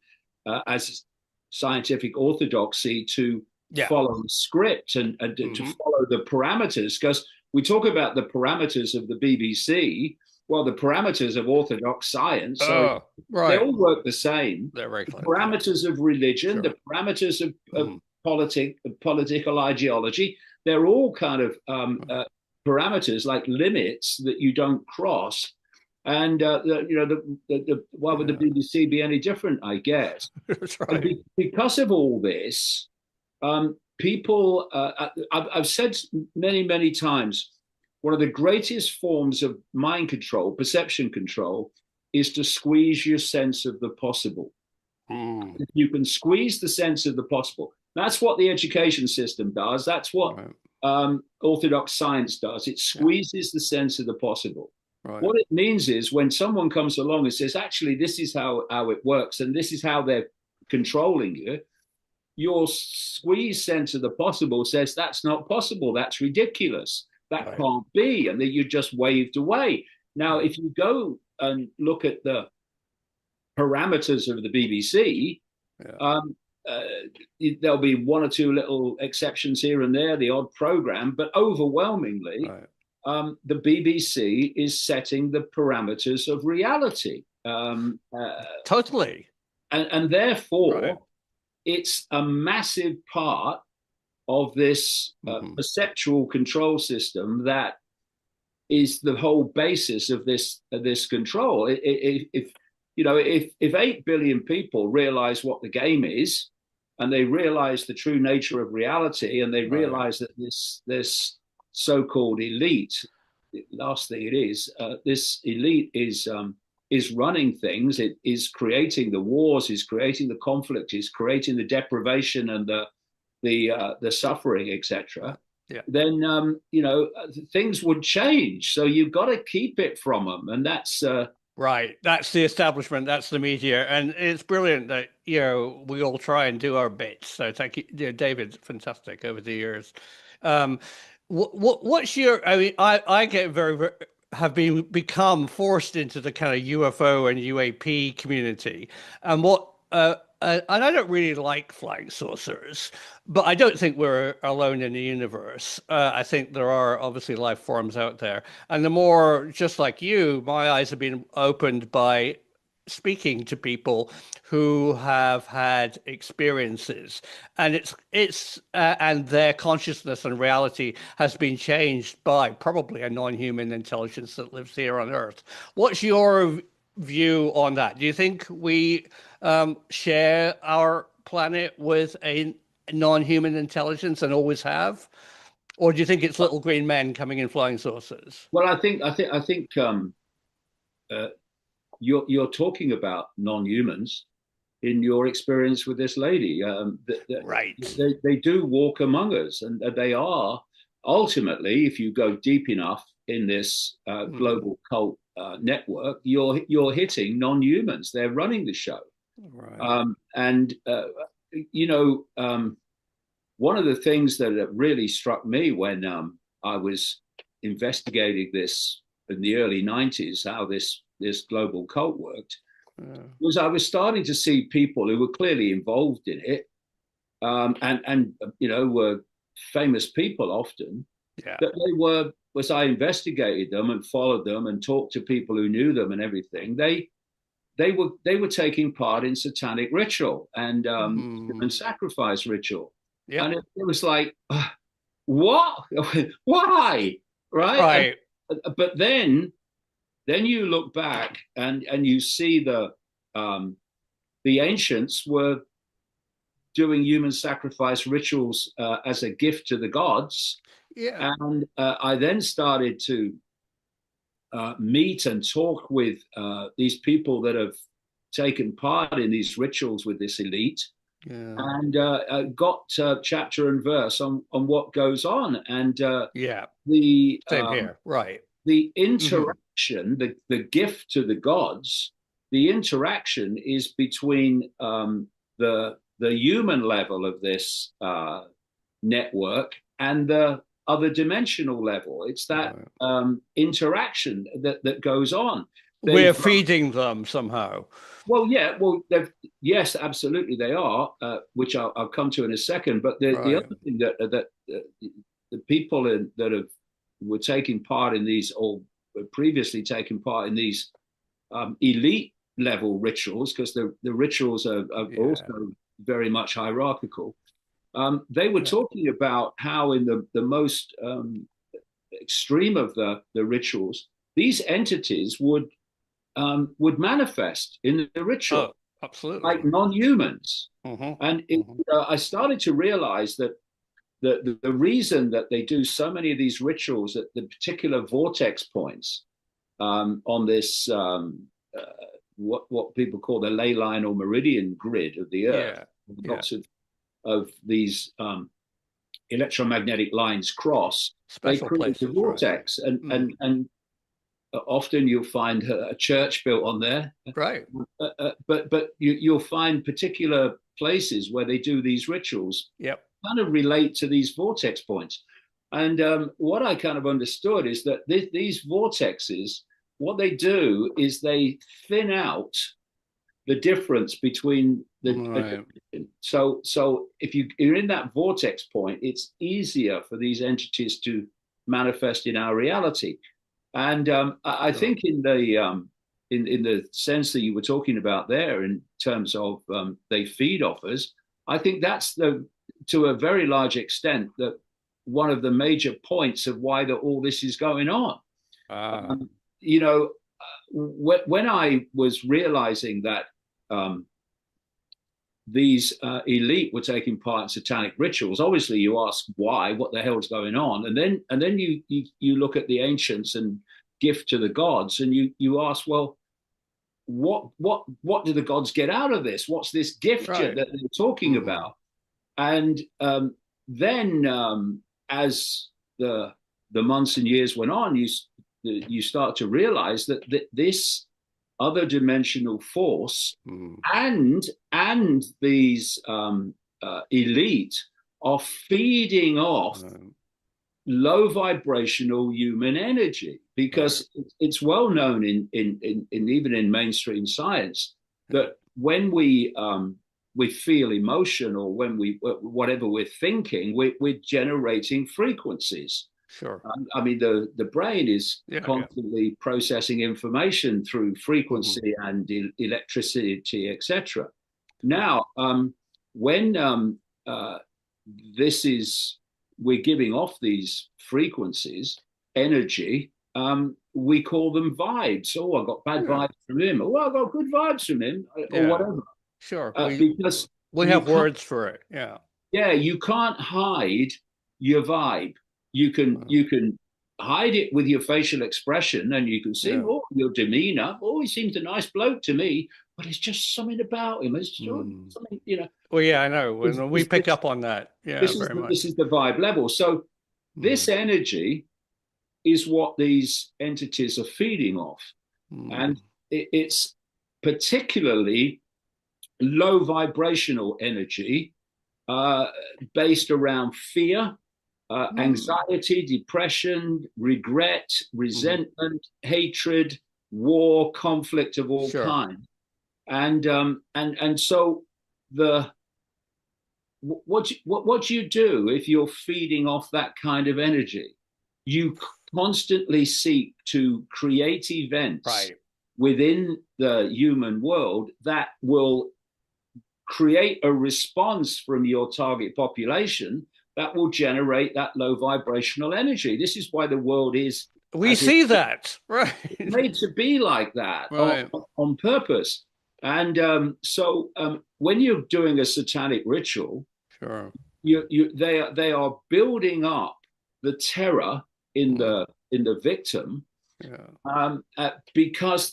as scientific orthodoxy to Yeah. follow the script and to Hmm. follow the parameters. Because we talk about the parameters of the BBC, well, the parameters of orthodox science are Oh, they right. all work the same. They're very The close. Yeah. parameters of religion, Sure. the parameters of Mm. political ideology, they're all kind of parameters like limits that you don't cross. And why would the Yeah. BBC be any different? I guess. That's And right. because of all this, people, I've said many times, one of the greatest forms of mind control, perception control, is to squeeze your sense of the possible. Mm. If you can squeeze the sense of the possible, that's what the education system does. That's what Right. orthodox science does. It Yeah. squeezes the sense of the possible. Right. What it means is when someone comes along and says, actually, this is how it works, and this is how they're controlling you, your squeeze sense of the possible says that's not possible, that's ridiculous, that Right. can't be, and that you just waved away. Now, Right. if you go and look at the parameters of the BBC, Yeah. um, uh, there'll be one or two little exceptions here and there, the odd program, but overwhelmingly, Right. the BBC is setting the parameters of reality. Totally. And Right. therefore, it's a massive part of this Hmm. perceptual control system that is the whole basis of this control. If if 8 billion people realize what the game is, and they realize the true nature of reality, and they Right. realize that this so-called elite, the last thing it is, this elite is running things. It is creating the wars, is creating the conflict, is creating the deprivation and the suffering, Yeah. etc. Yeah. Then things would change. So you've got to keep it from them, and that's Right. That's the establishment. That's the media, and it's brilliant that we all try and do our bits. So thank you, David. Fantastic over the years. Um, what's your? I mean, I get very have become forced into the kind of UFO and UAP community, and and I don't really like flying saucers, but I don't think we're alone in the universe. I think there are obviously life forms out there. And the more, just like you, my eyes have been opened by speaking to people who have had experiences, and and their consciousness and reality has been changed by probably a non-human intelligence that lives here on Earth. What's your view on that? Do you think we share our planet with a non-human intelligence and always have? Or do you think it's little green men coming in flying saucers? well. I think uh, you're talking about non-humans in your experience with this lady. Right. They do walk among us, and they are ultimately, if you go deep enough in this Mm, global cult network, you're hitting non-humans. They're running the show, right. and one of the things that really struck me when I was investigating this in the early '90s, how this global cult worked, Yeah. was I was starting to see people who were clearly involved in it, and were famous people often. Yeah. That they were, as I investigated them and followed them and talked to people who knew them and everything, they were taking part in satanic ritual and Mm, sacrifice ritual, yep. and it was like, what? Why? Right? Right. But then you look back and you see the ancients were doing human sacrifice rituals as a gift to the gods, Yeah. and I then started to meet and talk with these people that have taken part in these rituals with this elite, Yeah. and got chapter and verse on what goes on, and Yeah. the Same um, here. Right. the Hmm. interaction, the gift to the gods, the interaction is between the human level of this network and the other dimensional level. It's that Right. interaction that goes on. We're feeding them somehow. well, yeah, well, yes, absolutely, they are, which I'll come to in a second. But the Right. other thing that the people that were taking part in these, or previously taking part in these elite level rituals, because the rituals are Yeah. also very much hierarchical. They were Yeah. talking about how in the most extreme of the rituals, these entities would manifest in the Oh, ritual like absolutely. non-humans. Hmm. And Hmm. I started to realize that the reason that they do so many of these rituals at the particular vortex points on this what people call the ley line or meridian grid of the Earth, Yeah. Yeah. lots of these electromagnetic lines cross, they Special create the places, right? vortex, and Mm. often you'll find a church built on there, Right. but you'll find particular places where they do these rituals Yep. kind of relate to these vortex points. And what I kind of understood is that these vortexes, what they do is they thin out the difference between the Right. so if you're in that vortex point, it's easier for these entities to manifest in our reality. And I Sure. think in the sense that you were talking about there, in terms of they feed off us, I think that's to a very large extent that one of the major points of why all this is going on. Ah. Um, you know, when I was realizing that um, these elite were taking part in satanic rituals, obviously you ask why, what the hell's going on, and then you look at the ancients and gift to the gods, and you ask, well, what do the gods get out of this? What's this gift that Right. they're talking Hmm. about? And then as the months and years went on, you start to realize that this other dimensional force Mm. and these elite are feeding off Right. low vibrational human energy, Right. because it's well known in even in mainstream science Yeah. that when we feel emotion, or when we whatever we're thinking, we're generating frequencies. Sure. I mean, the brain is Yeah. Yeah. constantly processing information through Hmm. frequency and electricity, etc. Now, when this is we're giving off these frequencies, energy. We call them vibes. Oh, I got bad Yeah. vibes from him. Oh, I got good vibes from him, or Yeah. whatever. Sure. Because We you have can't, words for it. Yeah. yeah, you can't hide your vibe. You can hide it with your facial expression, and you can see, Yeah. oh, your demeanor. Oh, he seems a nice bloke to me, but it's just something about him. It's just Mm. something, you know. Well, yeah, I know. This, When we this, pick up on that. Yeah, very this much. is the vibe level. So Mm. this energy is what these entities are feeding off. Mm. And it's particularly low vibrational energy, uh, based around fear, Mm. anxiety, depression, regret, Hmm. resentment, hatred, war, conflict of all Sure. kinds. And so the what do you do if you're feeding off that kind of energy? You constantly seek to create events Right. within the human world that will create a response from your target population that will generate that low vibrational energy. This is why the world is We as it's see that. Right. made to be like that Right. on purpose. And when you're doing a satanic ritual, Sure. they are building up the terror in Mm. the victim, Yeah. because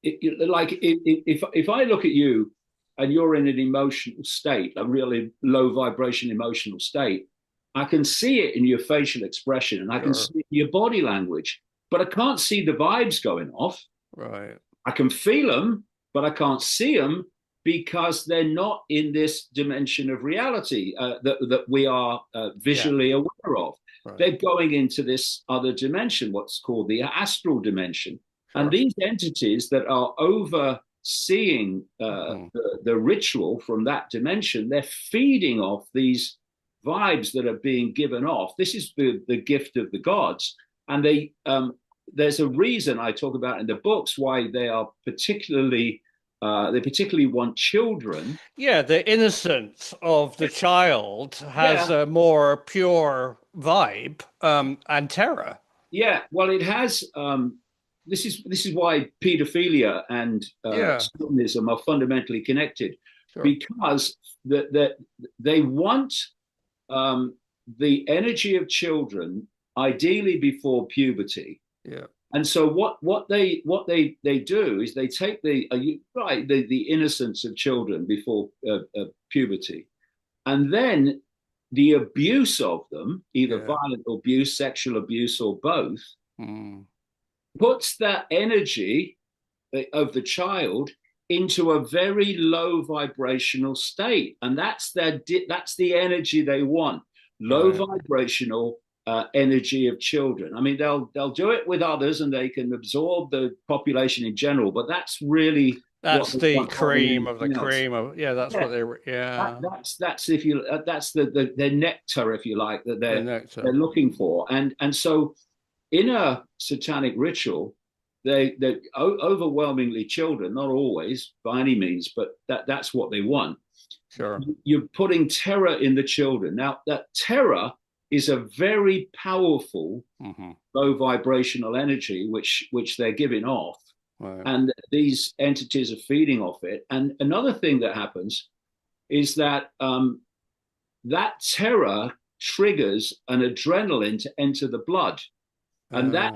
if I look at you and you're in an emotional state, a really low vibration emotional state, I can see it in your facial expression, and I can Sure. see it in your body language, but I can't see the vibes going off. Right. I can feel them, but I can't see them, because they're not in this dimension of reality that we are Yeah. visually aware of. Right. they're going into this other dimension, what's called the astral dimension. And Sure. these entities that are overseeing Hmm. the ritual from that dimension, they're feeding off these vibes that are being given off. This is the gift of the gods. And there's a reason I talk about in the books why they are particularly they particularly want children. Yeah, the innocence of the child has Yeah, a more pure vibe, and terror. yeah. Well, it has. This is why paedophilia and Yeah, Satanism are fundamentally connected, sure. because they want um, the energy of children, ideally before puberty. Yeah. And so what they do is they take the innocence of children before puberty, and then the abuse of them, either Yeah. violent abuse, sexual abuse, or both, Mm. puts that energy of the child into a very low vibrational state, and that's the energy they want. Low Right. vibrational energy of children. I mean, they'll do it with others, and they can absorb the population in general, but that's really what That's they the want more than cream of the anything else. cream of, yeah, that's Yeah, what they were, yeah, that's if you that's the nectar, if you like, that the they're nectar. looking for, and so in a satanic ritual, they're overwhelmingly children, not always by any means, but that's what they want. Sure. You're putting terror in the children. Now, that terror is a very powerful Hmm. low vibrational energy which they're giving off, Right. and these entities are feeding off it. And another thing that happens is that that terror triggers an adrenaline to enter the blood, and Uh,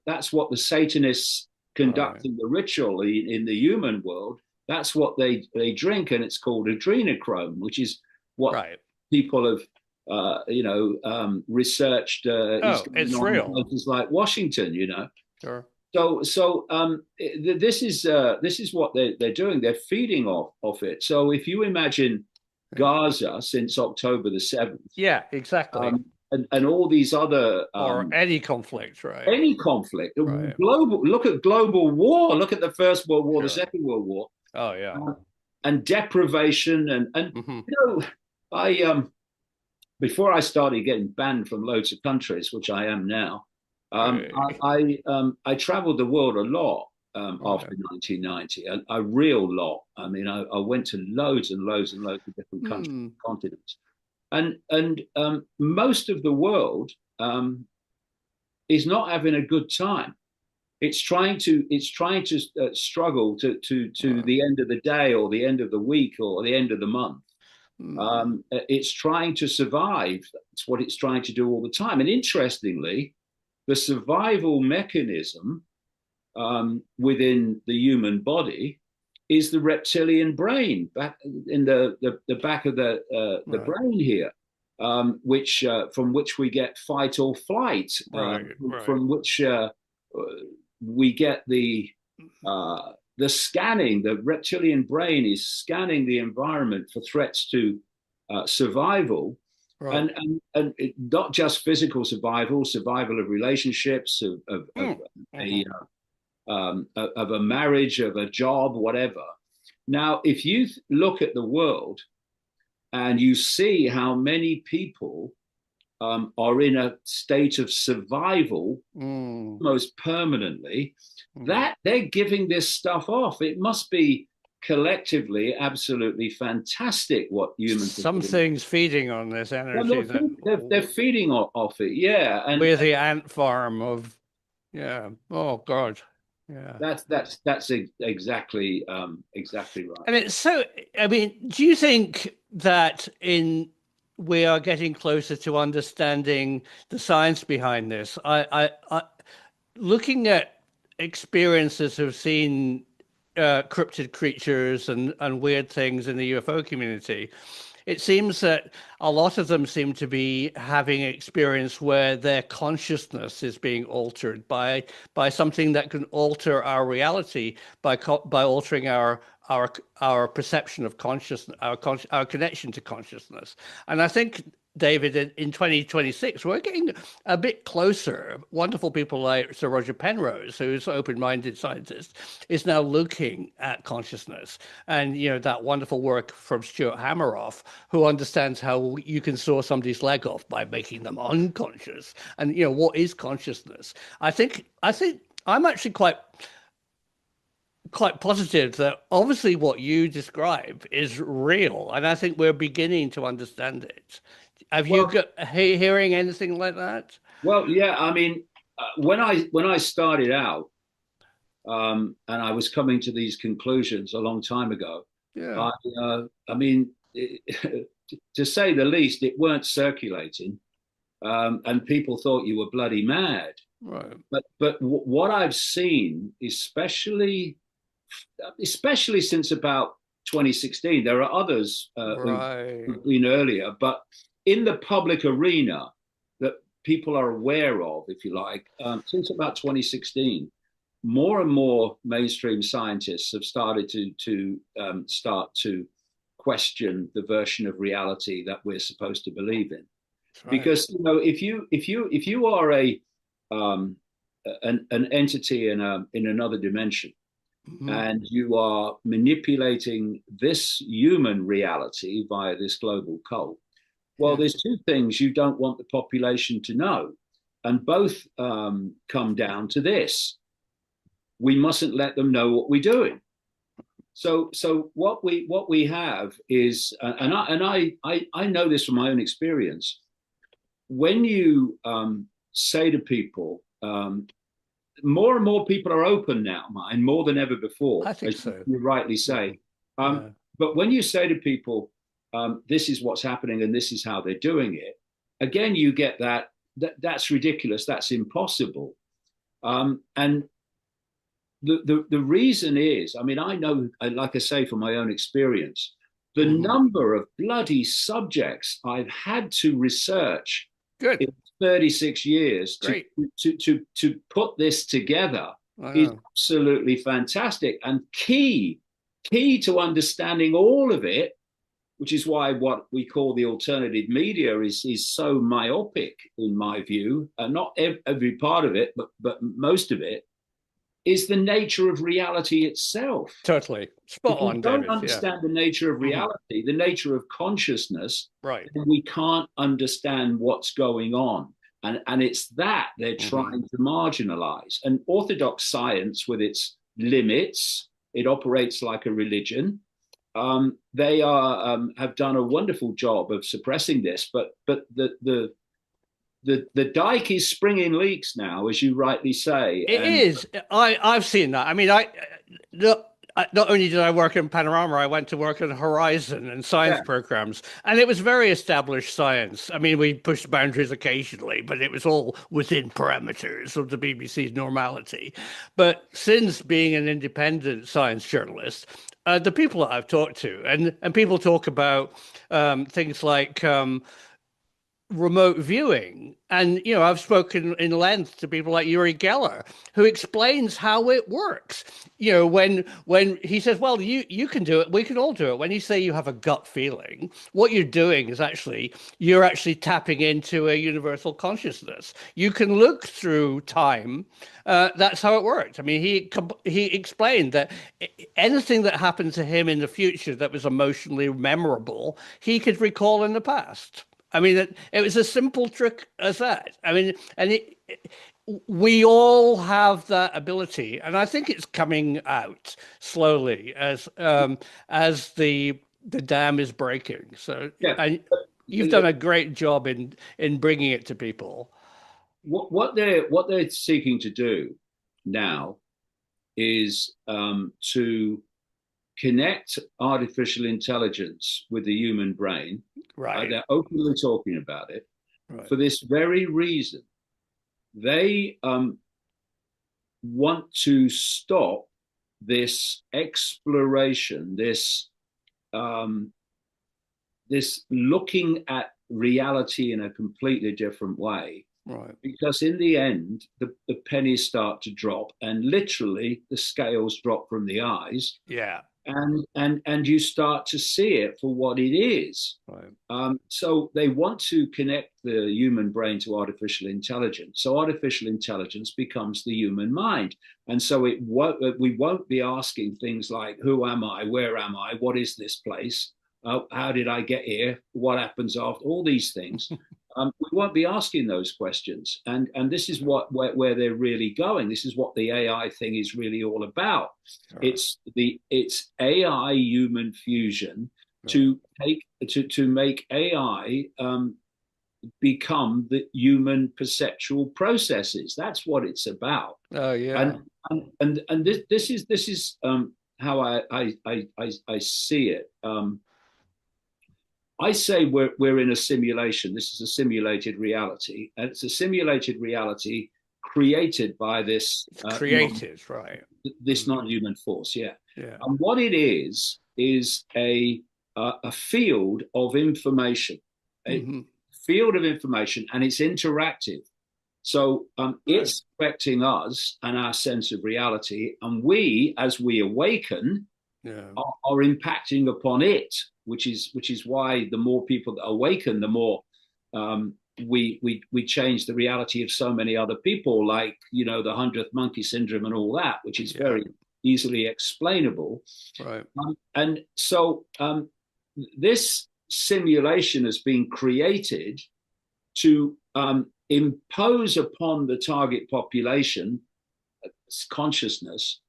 that's what the Satanists right. conduct in the ritual in the human world. That's what they drink, and it's called adrenochrome, which is what Right. people have researched is Oh, going it's on in real. places like Washington. Sure. This is what they're doing. They're feeding off it. So if you imagine Yeah. Gaza since October the 7th, Yeah, exactly. and all these other Or any conflict, right? any conflict, Right. global. Look at global war. Look at the First World War, the Sure. Second World War, Oh, yeah. uh, and deprivation. And Hmm. I before I started getting banned from loads of countries, which I am now, Right. I traveled the world a lot after Right. 1990, a real lot. I mean, I went to loads and loads and loads of different countries, Hmm. continents, and most of the world is not having a good time. It's trying to struggle to Right. the end of the day, or the end of the week, or the end of the month. Hmm. It's trying to survive. That's what it's trying to do all the time. And interestingly, the survival mechanism within the human body is the reptilian brain, back in the back of the Right. brain here, which from which we get fight or flight, Right. Right. from which we get the scanning. The reptilian brain is scanning the environment for threats to survival, Right. and not just physical survival, survival of relationships, Mm. a Hmm. of a marriage, of a job, whatever. Now, if you look at the world and you see how many people are in a state of survival Mm. most permanently, Hmm. that they're giving this stuff off. It must be collectively absolutely fantastic what humans are doing. Something's feeding on this Well, energy that they're feeding off it, yeah, and we're the ant farm of, yeah. Oh God. Yeah. that's exactly right. And it's so, I mean, do you think that in we are getting closer to understanding the science behind this? Looking at experiences who've seen cryptid creatures and weird things in the UFO community, it seems that a lot of them seem to be having an experience where their consciousness is being altered by something that can alter our reality by altering our perception of consciousness, our connection to consciousness. And I think David, in 2026, we're getting a bit closer. Wonderful people like Sir Roger Penrose, who's an open-minded scientist, is now looking at consciousness. And, that wonderful work from Stuart Hameroff, who understands how you can saw somebody's leg off by making them unconscious. And, what is consciousness? I think I'm actually quite positive that obviously what you describe is real, and I think we're beginning to understand it. Have you Well, got hearing anything like that? well, yeah. I mean, when I started out, and I was coming to these conclusions a long time ago. Yeah, I mean, to say the least, it weren't circulating, and people thought you were bloody mad. right, But what I've seen, especially since about 2016, there are others right. who've been earlier, but in the public arena that people are aware of, if you like, since about 2016, more and more mainstream scientists have started to question the version of reality that we're supposed to believe in. That's right. Because if you are um, an entity in another dimension, Mhm. and you are manipulating this human reality via this global cult, well, Yeah. there's two things you don't want the population to know, and both come down to this: we mustn't let them know what we're doing. So what we have is, and I know this from my own experience. When you say to people, more and more people are open now, mine more than ever before, I think as so. you rightly Yeah, say. yeah. But when you say to people, this is what's happening and this is how they're doing it, again, you get that's ridiculous, that's impossible. And the reason is, I mean, I know, like I say, from my own experience, the Hmm. number of bloody subjects I've had to research Good. in 36 years Great. to put this together I is know. absolutely fantastic and key to understanding all of it, which is why what we call the alternative media is so myopic in my view, and not every part of it, but most of it is the nature of reality itself. Totally. Spot If we on, don't David. Yeah. understand the nature of Hmm. reality, the nature of consciousness, Right. then we can't understand what's going on. And it's that they're Hmm. trying to marginalize. And orthodox science, with its limits, it operates like a religion. They have done a wonderful job of suppressing this, but the dike is springing leaks now, as you rightly say, It and is. I've seen that. I mean, not only did I work in Panorama, I went to work in Horizon and science yeah, programs, and it was very established science. I mean, we pushed boundaries occasionally, but it was all within parameters of the BBC's normality. But since being an independent science journalist, the people that I've talked to, and people talk about things like remote viewing. And, I've spoken in length to people like Uri Geller, who explains how it works. When he says, well, you can do it, we can all do it. When you say you have a gut feeling, what you're doing is you're actually tapping into a universal consciousness. You can look through time. That's how it worked. I mean, he explained that anything that happened to him in the future that was emotionally memorable, he could recall in the past. I mean, it was a simple trick as that. I mean, we all have that ability, and I think it's coming out slowly as the dam is breaking. So, yeah. and you've done a great job in bringing it to people. What they're seeking to do now is to connect artificial intelligence with the human brain. Right, They're openly talking about it right. for this very reason. They want to stop this exploration, um, this looking at reality in a completely different way. Right. Because in the end, the pennies start to drop, and literally the scales drop from the eyes. Yeah. and you start to see it for what it is. Right. So they want to connect the human brain to artificial intelligence. So artificial intelligence becomes the human mind, and so we won't be asking things like, "Who am I? Where am I? What is this place? How did I get here? What happens after?" All these things. We won't be asking those questions, and this is where they're really going. This is what the AI thing is really all about. Sure. It's AI human fusion to make AI become the human perceptual processes. That's what it's about. Oh yeah. And this is how I see it. I say we're in a simulation. This is a simulated reality, and it's a simulated reality created by this created, right? this non-human force. Yeah. Yeah. And what it is a field of information, a field of information, and it's interactive. So it's affecting us and our sense of reality, and we, as we awaken, are impacting upon it, which is why the more people that awaken, the more we change the reality of so many other people, like the 100th monkey syndrome and all that, which is very easily explainable. Right. And so this simulation has been created to impose upon the target population consciousness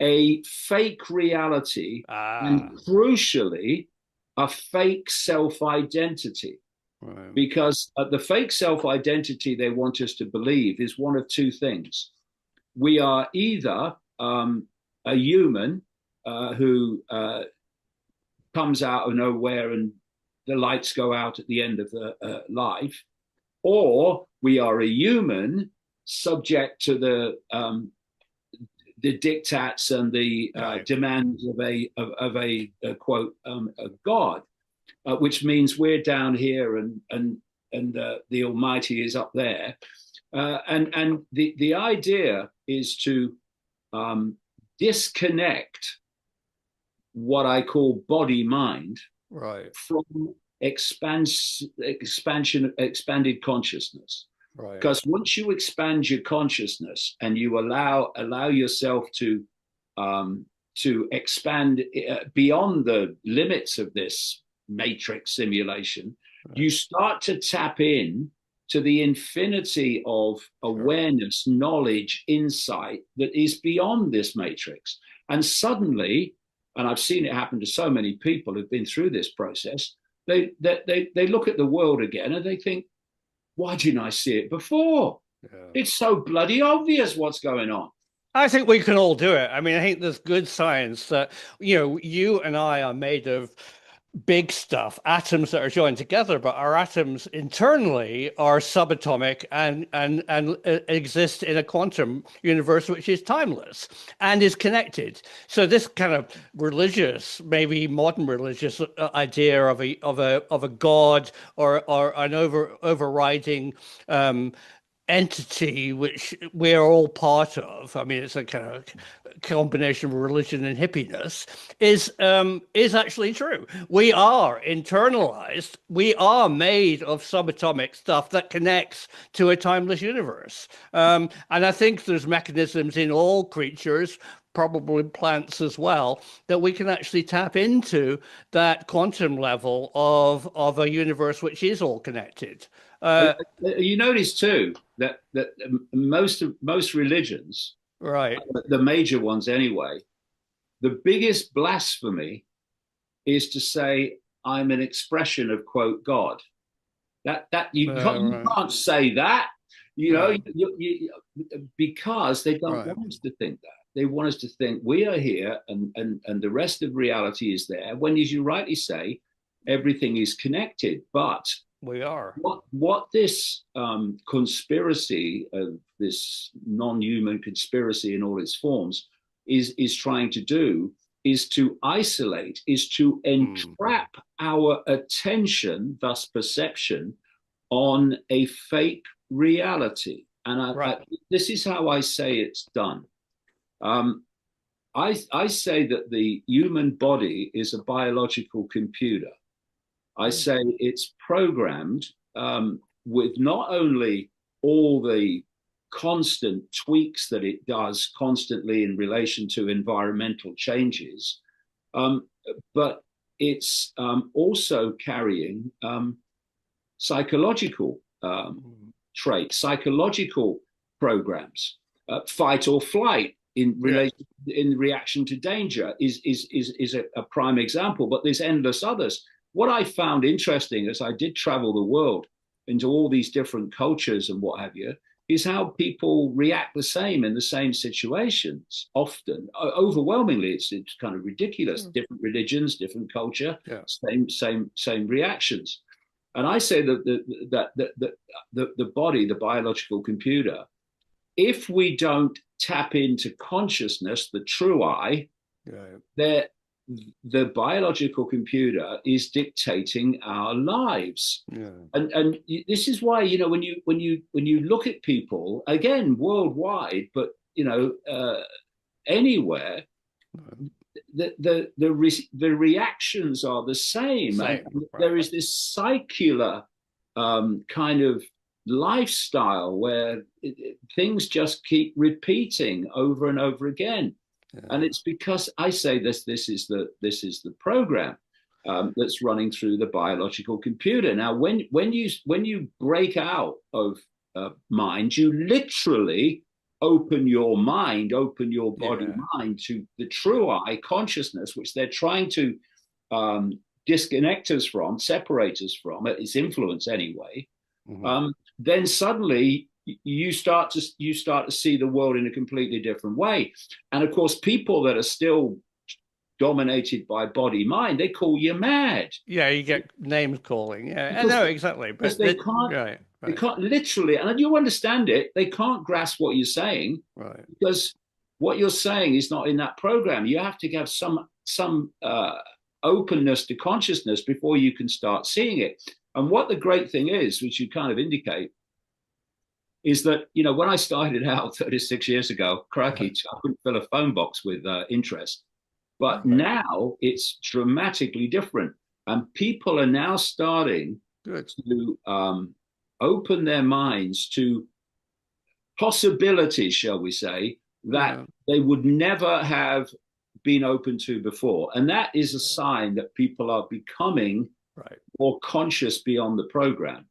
a fake reality, and crucially, a fake self-identity. Right. Because the fake self-identity they want us to believe is one of two things. We are either a human who comes out of nowhere and the lights go out at the end of the life, or we are a human subject to the diktats and the demands of a quote a god, which means we're down here and the Almighty is up there, and the idea is to disconnect what I call body mind from expanded consciousness. Right. Because once you expand your consciousness and you allow yourself to expand beyond the limits of this matrix simulation, you start to tap in to the infinity of awareness, knowledge, insight that is beyond this matrix. And suddenly, and I've seen it happen to so many people who've been through this process, they look at the world again and they think, why didn't I see it before? It's so bloody obvious what's going on. I think we can all do it. I mean, I think there's good science that, you and I are made of big stuff, atoms that are joined together, but our atoms internally are subatomic and exist in a quantum universe which is timeless and is connected. So this kind of religious, maybe modern religious idea of a god or an overriding entity which we're all part of. I mean, it's a kind of combination of religion and hippiness, is actually true. We are internalized. We are made of subatomic stuff that connects to a timeless universe. And I think there's mechanisms in all creatures, probably plants as well, that we can actually tap into that quantum level of a universe which is all connected. You notice too that most religions, the major ones anyway, the biggest blasphemy is to say I'm an expression of quote God. That you can't say that, because they don't want us to think that. They want us to think we are here and the rest of reality is there. When, as you rightly say, everything is connected, but we are. What this conspiracy of this non-human conspiracy in all its forms is trying to do is to isolate, is to entrap our attention, thus perception, on a fake reality. And this is how I say it's done. I say that the human body is a biological computer. I say it's programmed with not only all the constant tweaks that it does constantly in relation to environmental changes, um, but it's also carrying psychological traits, psychological programs. Fight or flight in reaction to danger is a prime example, but there's endless others. What I found interesting as I did travel the world into all these different cultures and what have you, is how people react the same in the same situations. Often, overwhelmingly, it's kind of ridiculous. Different religions, different culture, same reactions. And I say that the body, the biological computer, if we don't tap into consciousness, the true I, the biological computer is dictating our lives. And this is why, when you look at people again worldwide, but anywhere, the reactions are the same. And there is this circular kind of lifestyle where things just keep repeating over and over again. And it's because I say this is the program that's running through the biological computer. Now, when you break out of mind, you literally open your mind, open your body mind to the true I consciousness, which they're trying to disconnect us from, separate us from, its influence anyway. Then suddenly you start to see the world in a completely different way. And of course, people that are still dominated by body mind, they call you mad. Yeah, you get names calling. Yeah, I know exactly. But they can't, they can't literally, and you understand it, they can't grasp what you're saying, because what you're saying is not in that program. You have to have some openness to consciousness before you can start seeing it. And what the great thing is, which you kind of indicate, is that, when I started out 36 years ago, crikey, I couldn't fill a phone box with interest. But now it's dramatically different. And people are now starting to open their minds to possibilities, shall we say, that they would never have been open to before. And that is a sign that people are becoming more conscious beyond the program.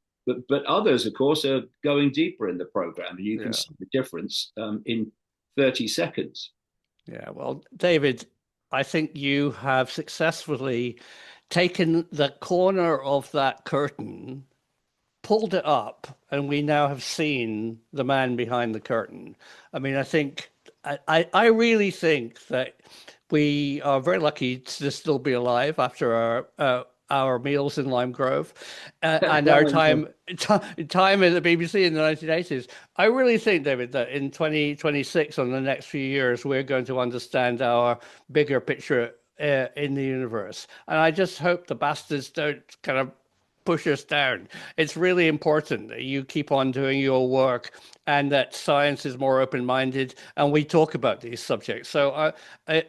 But others, of course, are going deeper in the program, and you can see the difference in 30 seconds. Yeah, well, David, I think you have successfully taken the corner of that curtain, pulled it up, and we now have seen the man behind the curtain. I mean, I really think that we are very lucky to still be alive after our meals in Lime Grove and our time at the BBC in the 1980s. I really think, David, that in 2026, on the next few years, we're going to understand our bigger picture in the universe. And I just hope the bastards don't kind of push us down. It's really important that you keep on doing your work and that science is more open-minded and we talk about these subjects. So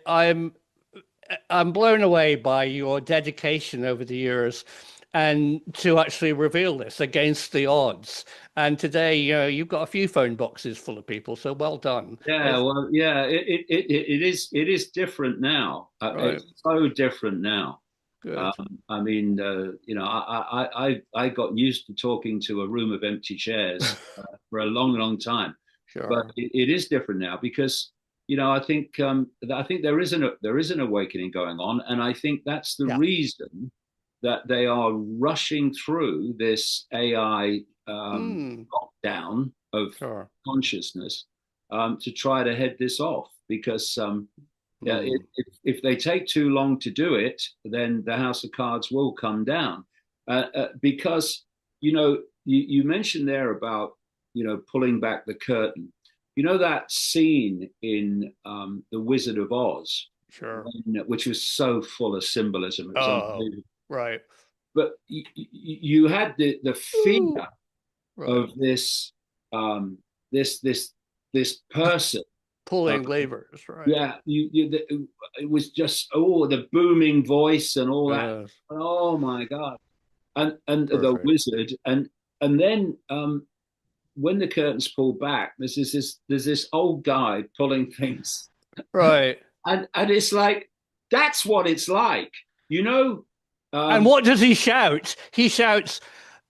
I'm blown away by your dedication over the years and to actually reveal this against the odds. And today, you've got a few phone boxes full of people, so well done. It is different now. It's so different now. Good. I mean, I got used to talking to a room of empty chairs for a long time. But it is different now because I think there is an awakening going on, and I think that's the reason that they are rushing through this AI lockdown of consciousness to try to head this off. Because if they take too long to do it, then the house of cards will come down. Because you mentioned there about pulling back the curtain. That scene in The Wizard of Oz, which was so full of symbolism. It was right. But you had the fear of this person pulling levers, right? Yeah, it was just the booming voice and all that. Yes, Oh my God! And the perfect. wizard and then when the curtains pull back, there's this old guy pulling things, Right. and it's like that's what it's like, you know. And Um, what does he shout? He shouts,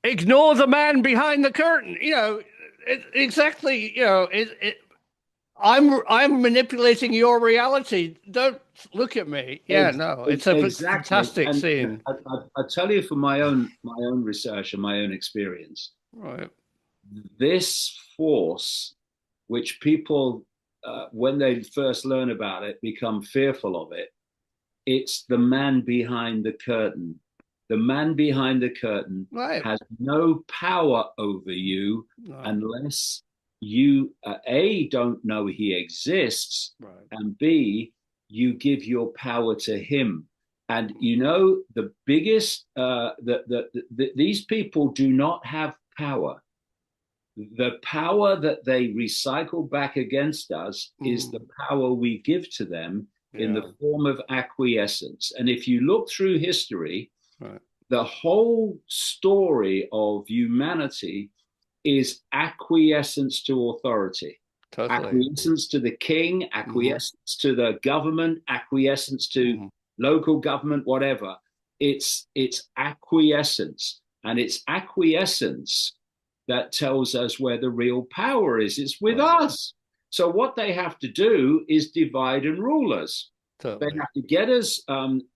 "Ignore the man behind the curtain." Exactly. I'm manipulating your reality. Don't look at me. Yeah, no, it's a exactly, fantastic and scene. I tell you from my own research and my own experience, Right. this force, which people when they first learn about it become fearful of it, it's the man behind the curtain. The man behind the curtain Right. has no power over you No. unless you a don't know he exists, Right. and b you give your power to him. And the biggest these people do not have power. The power that they recycle back against us is the Mm. power we give to them in Yeah. the form of acquiescence. And if you look through history, Right. the whole story of humanity is acquiescence to authority, Totally. acquiescence to the king, Hmm. acquiescence to the government, acquiescence to Hmm. local government, whatever. It's acquiescence, and it's acquiescence that tells us where the real power is. It's with Right. us. So what they have to do is divide and rule us. They Totally. have to get us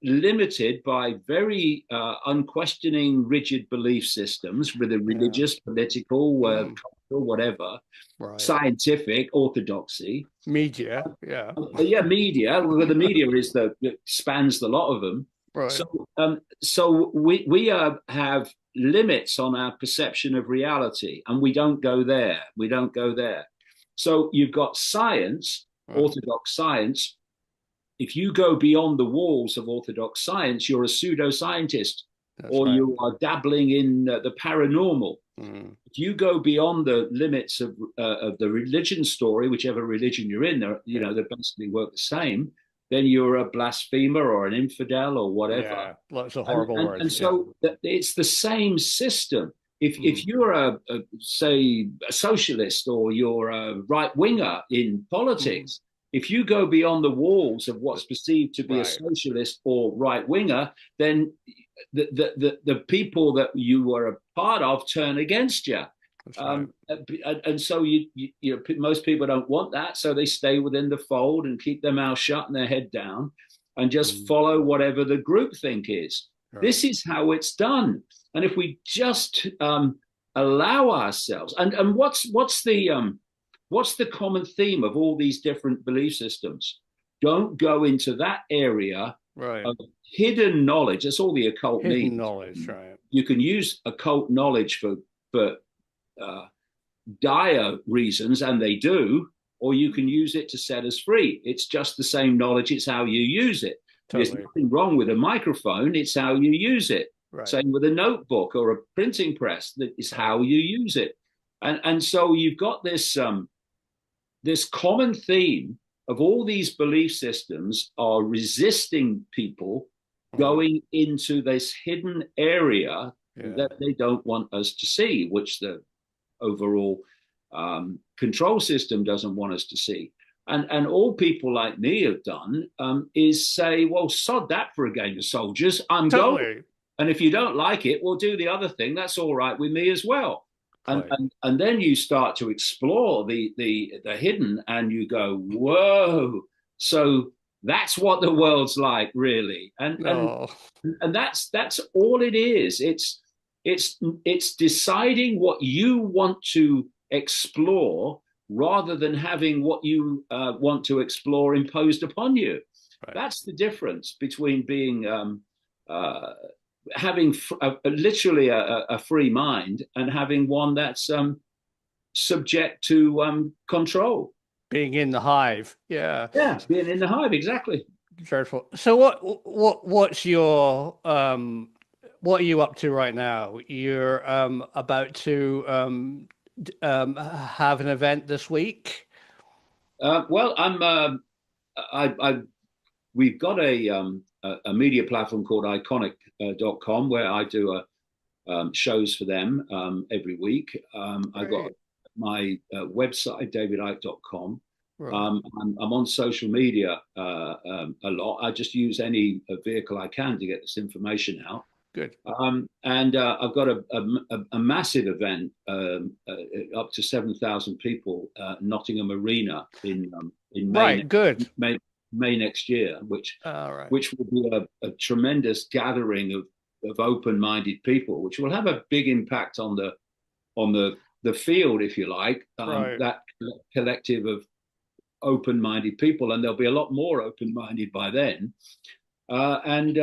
limited by very unquestioning, rigid belief systems, whether Yeah. religious, political, Mm. cultural, whatever, Right. scientific, orthodoxy. Media. Yeah. Yeah, media. Well, the media is that spans the lot of them. Right. So we have limits on our perception of reality, and we don't go there. We don't go there. So you've got science, Right. orthodox science. If you go beyond the walls of orthodox science, you're a pseudoscientist, That's or right. you are dabbling in the paranormal. Mm. If you go beyond the limits of the religion story, whichever religion you're in, Yeah. they basically work the same. Then you're a blasphemer or an infidel or whatever. Yeah. Lots of and horrible and, and words. Yeah. so it's the same system. If Mm. you're say a socialist, or you're a right winger in Mm. politics, if you go beyond the walls of what's perceived to be a Right. socialist or right winger, then the people that you were a part of turn against you. That's right. And so most people don't want that, so they stay within the fold and keep their mouth shut and their head down, and just Mm. follow whatever the group think is. Right. This is how it's done. And if we just allow ourselves, and what's the common theme of all these different belief systems? Don't go into that area Right. of hidden knowledge. That's all the occult Hidden means. knowledge. Right. You can use occult knowledge for uh, dire reasons, and they do, or you can use it to set us free. It's just the same knowledge. It's how you use it. There's Totally. nothing wrong with a microphone. It's how you use it. Right. Same with a notebook or a printing press. That is Right. how you use it. And so you've got this common theme of all these belief systems are resisting people Mm. going into this hidden area Yeah. that they don't want us to see, which the overall control system doesn't want us to see. And all people like me have done is say, well, sod that for a game of soldiers. I'm going. Totally. And if you don't like it, we'll do the other thing. That's all right with me as well. And Quite. and, and then you start to explore the hidden, and you go, whoa. So that's what the world's like, really. No. And that's all it is. It's deciding what you want to explore, rather than having what you want to explore imposed upon you. Right. That's the difference between being uh, having literally a free mind, and having one that's subject to control. Being in the hive. Yeah. Yeah, being in the hive, exactly. Dreadful. So what's your what are you up to right now? You're about to have an event this week. Well, I we've got a media platform called iconic.com where I do shows for them every week. I've got Great. my website, davidicke.com. Right. I'm on social media a lot. I just use any vehicle I can to get this information out. Good. And I've got a massive event, up to 7,000 people, Nottingham Arena in Right. Good. May next year, All right. which will be a tremendous gathering of open-minded people, which will have a big impact on the field, if you like, Right. that collective of open-minded people, and there'll be a lot more open-minded by then. And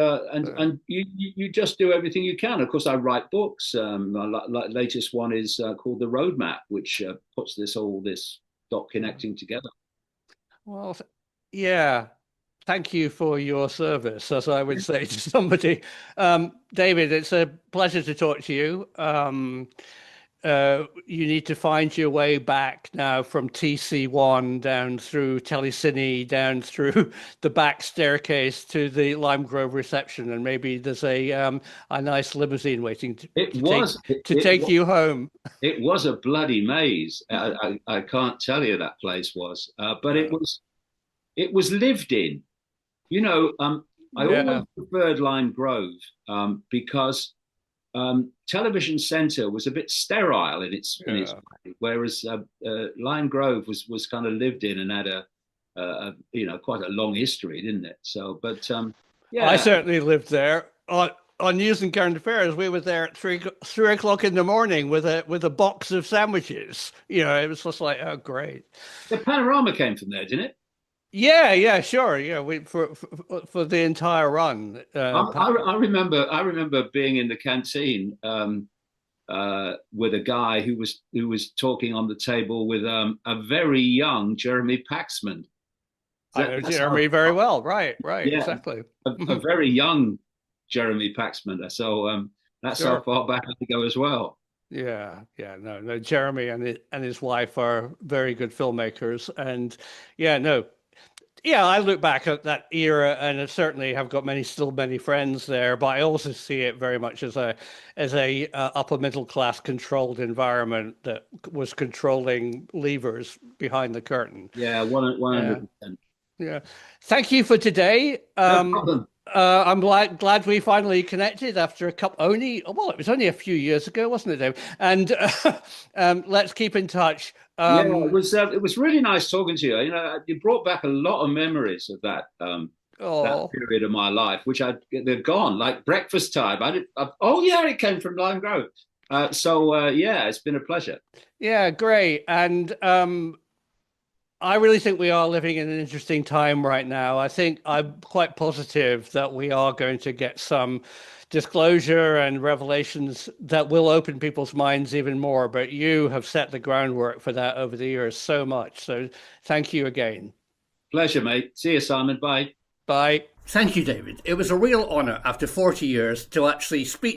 you just do everything you can. Of course, I write books. My latest one is called The Roadmap, which puts this dot connecting together. Well, yeah. Thank you for your service, as I would say to somebody. David, it's a pleasure to talk to you. You need to find your way back now from TC1 down through Telecine, down through the back staircase to the Lime Grove reception, and maybe there's a nice limousine waiting It to take was it, to it, take you home. it was a bloody maze. I can't tell you that place was, but Uh, it was lived in. You know, I always yeah, preferred Lime Grove because Television Centre was a bit sterile in its yeah. way, whereas Lime Grove was kind of lived in and had quite a long history, didn't it? So, but I yeah, certainly lived there. On News and Current Affairs, we were there at three o'clock in the morning with a box of sandwiches. You know, it was just like, oh, great. the Panorama came from there, didn't it? Yeah, yeah, sure. Yeah, we for the entire run. I remember being in the canteen with a guy who was talking on the table with a very young Jeremy Paxman. I know That's Jeremy how, very well. Right, right, yeah, exactly. a very young Jeremy Paxman. So that's how Sure. far back I go as well. Yeah, yeah. No, no. Jeremy and his wife are very good filmmakers, and yeah, no. Yeah, I look back at that era and I certainly have got many friends there, but I also see it very much as a upper middle class controlled environment that was controlling levers behind the curtain. Yeah, one Yeah, hundred percent. yeah. Thank you for today. No problem. I'm glad we finally connected after a couple only. Well, it was only a few years ago, wasn't it, Dave? And let's keep in touch. Yeah, it was really nice talking to you. You know, you brought back a lot of memories of that Oh. period of my life, which they're gone. Like breakfast time. Oh yeah, it came from Lime Grove. Yeah, it's been a pleasure. Yeah, great. And I really think we are living in an interesting time right now. I think I'm quite positive that we are going to get some disclosure and revelations that will open people's minds even more. But you have set the groundwork for that over the years so much. So thank you again. Pleasure, mate. See you, Simon. Bye. Bye. Thank you, David. It was a real honor after 40 years to actually speak